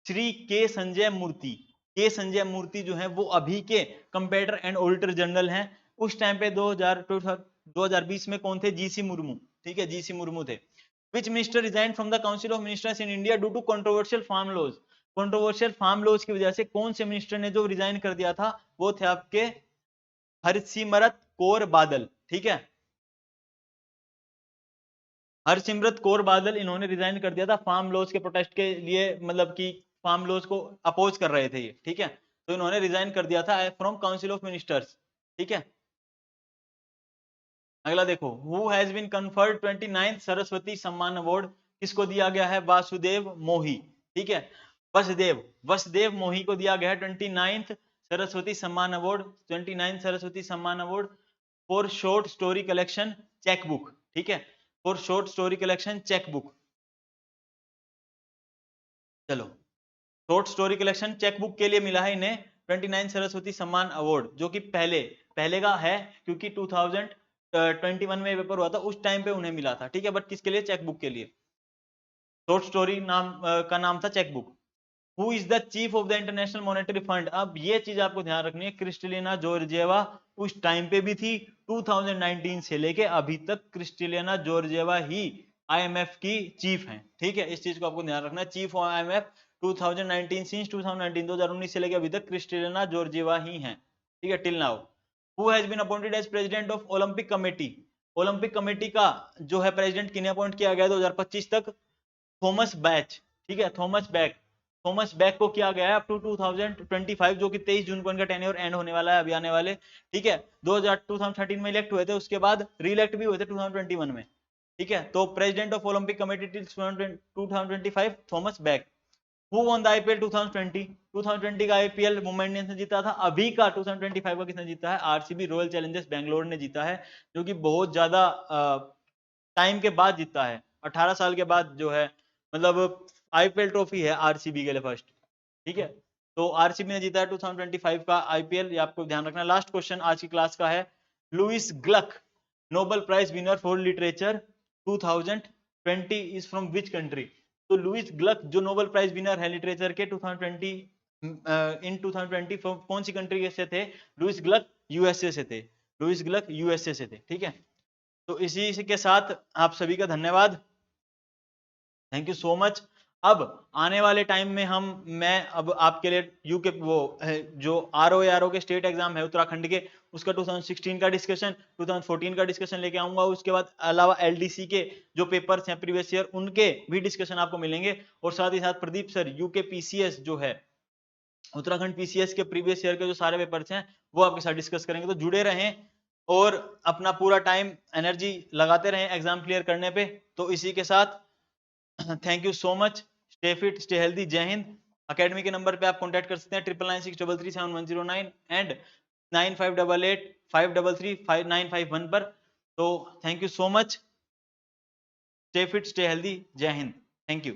श्री के संजय मूर्ति. के संजय मूर्ति जो है वो अभी के कंपेटर एंड ऑडिटर जनरल हैं. उस टाइम पे 2020 में कौन थे? जीसी मुर्मू, ठीक है, जीसी मुर्मू थे. Which minister resigned from the Council of Ministers in India due to controversial farm laws? Controversial farm laws की वजह से कौन से मिनिस्टर ने जो रिजाइन कर दिया था? वो थे आपके हरसिमरत कौर बादल, ठीक है, हरसिमरत कौर बादल, इन्होंने रिजाइन कर दिया था फार्म लॉज के प्रोटेस्ट के लिए, मतलब कि फार्म लॉज को अपोज कर रहे थे ये, ठीक है, तो इन्होंने रिजाइन कर दिया था फ्रॉम काउंसिल ऑफ मिनिस्टर्स, ठीक है. अगला देखो, who has been conferred 29th Saraswati Samman award, किसको दिया गया है? वासुदेव मोही, ठीक है, वसुदेव मोही को दिया गया है 29th Saraswati Samman award, 29th Saraswati Samman award for short story collection chequebook, ठीक है, for short story collection chequebook. चलो, शॉर्ट स्टोरी कलेक्शन चेकबुक के लिए मिला है इन्हें 29th सरस्वती सम्मान अवार्ड, जो कि पहले का है, क्योंकि 2021 में पेपर हुआ था उस टाइम पे उन्हें मिला था, ठीक है, बट किसके लिए? चेकबुक के लिए. शॉर्ट स्टोरी नाम का नाम था chequebook. Who is the chief of the international monetary fund? अब ये चीज आपको ध्यान रखनी है, क्रिस्टलिना जॉर्जिएवा उस टाइम पे भी थी, 2019 से लेके अभी तक क्रिस्टलिना जॉर्जिएवा ही आईएमएफ की चीफ हैं, ठीक है, इस चीज को आपको ध्यान रखना है. चीफ ऑफ आईएमएफ 2019 सिंस 2019 से लेके अभी तक क्रिस्टलिना जॉर्जिएवा ही हैं, ठीक है, till now. Who has been appointed as president of Olympic committee? Olympic committee का जो है प्रेसिडेंट किन्हें अपॉइंट किया गया 2025 तक? थॉमस बैच, ठीक है, थॉमस बैक को किया गया है अप टू 2025, जो कि 23 जून को इनका टेन्योर एंड होने वाला है, अभी आने वाले, ठीक है. 2013 में इलेक्ट हुए थे, उसके बाद रीइलेक्ट भी हुए थे 2021 में, ठीक है. तो president of Olympic committee till 2025 Thomas back. Who won the IPL 2020 का आईपीएल मुंबई इंडियंस ने जीता था. अभी का 2025 का किसने जीता है? आरसीबी, रॉयल चैलेंजर्स बेंगलोर ने जीता है, जो कि बहुत ज्यादा टाइम के बाद जीता है, 18 साल के बाद जो है, मतलब आईपीएल ट्रॉफी है आरसीबी के लिए फर्स्ट, ठीक है. तो आरसीबी ने जीता है 2025 का आईपीएल, ये आपको ध्यान रखना. लास्ट क्वेश्चन आज की क्लास का है, Louise Glück Nobel prize winner for literature 2020 is from which country? तो लुइस ग्लक जो नोबेल प्राइज विनर है लिटरेचर के 2020 कौन सी कंट्री से थे? लुइस ग्लक यूएसए से थे, लुइस ग्लक यूएसए से थे, ठीक है. तो इसी के साथ आप सभी का धन्यवाद, थैंक यू सो मच. अब आने वाले टाइम में मैं अब आपके लिए यूके वो जो आरओ के स्टेट एग्जाम है उत्तराखंड के, उसका 2016 का डिस्कशन, 2014 का डिस्कशन लेके आऊंगा। उसके बाद अलावा एलडीसी के जो पेपर्स हैं प्रीवियस ईयर, उनके भी डिस्कशन आपको मिलेंगे। और साथ ही साथ प्रदीप सर यूके पीसीएस जो है, उत्तराखंड पीसीएस के प्रीवियस ईयर के जो सारे पेपर्स हैं वो आपके साथ डिस्कस करेंगे। तो जुड़े रहें और अपना पूरा टाइम एनर्जी लगाते रहें एग्जाम क्लियर करने पे। तो इसी के साथ thank you so much. Stay fit, stay healthy, जय हिंद। अकेडमी के नंबर पे आप कांटेक्ट कर सकते हैं 9996333109 एंड 9588533591 पर। तो thank you so much. Stay fit, stay healthy, जय हिंद, थैंक यू।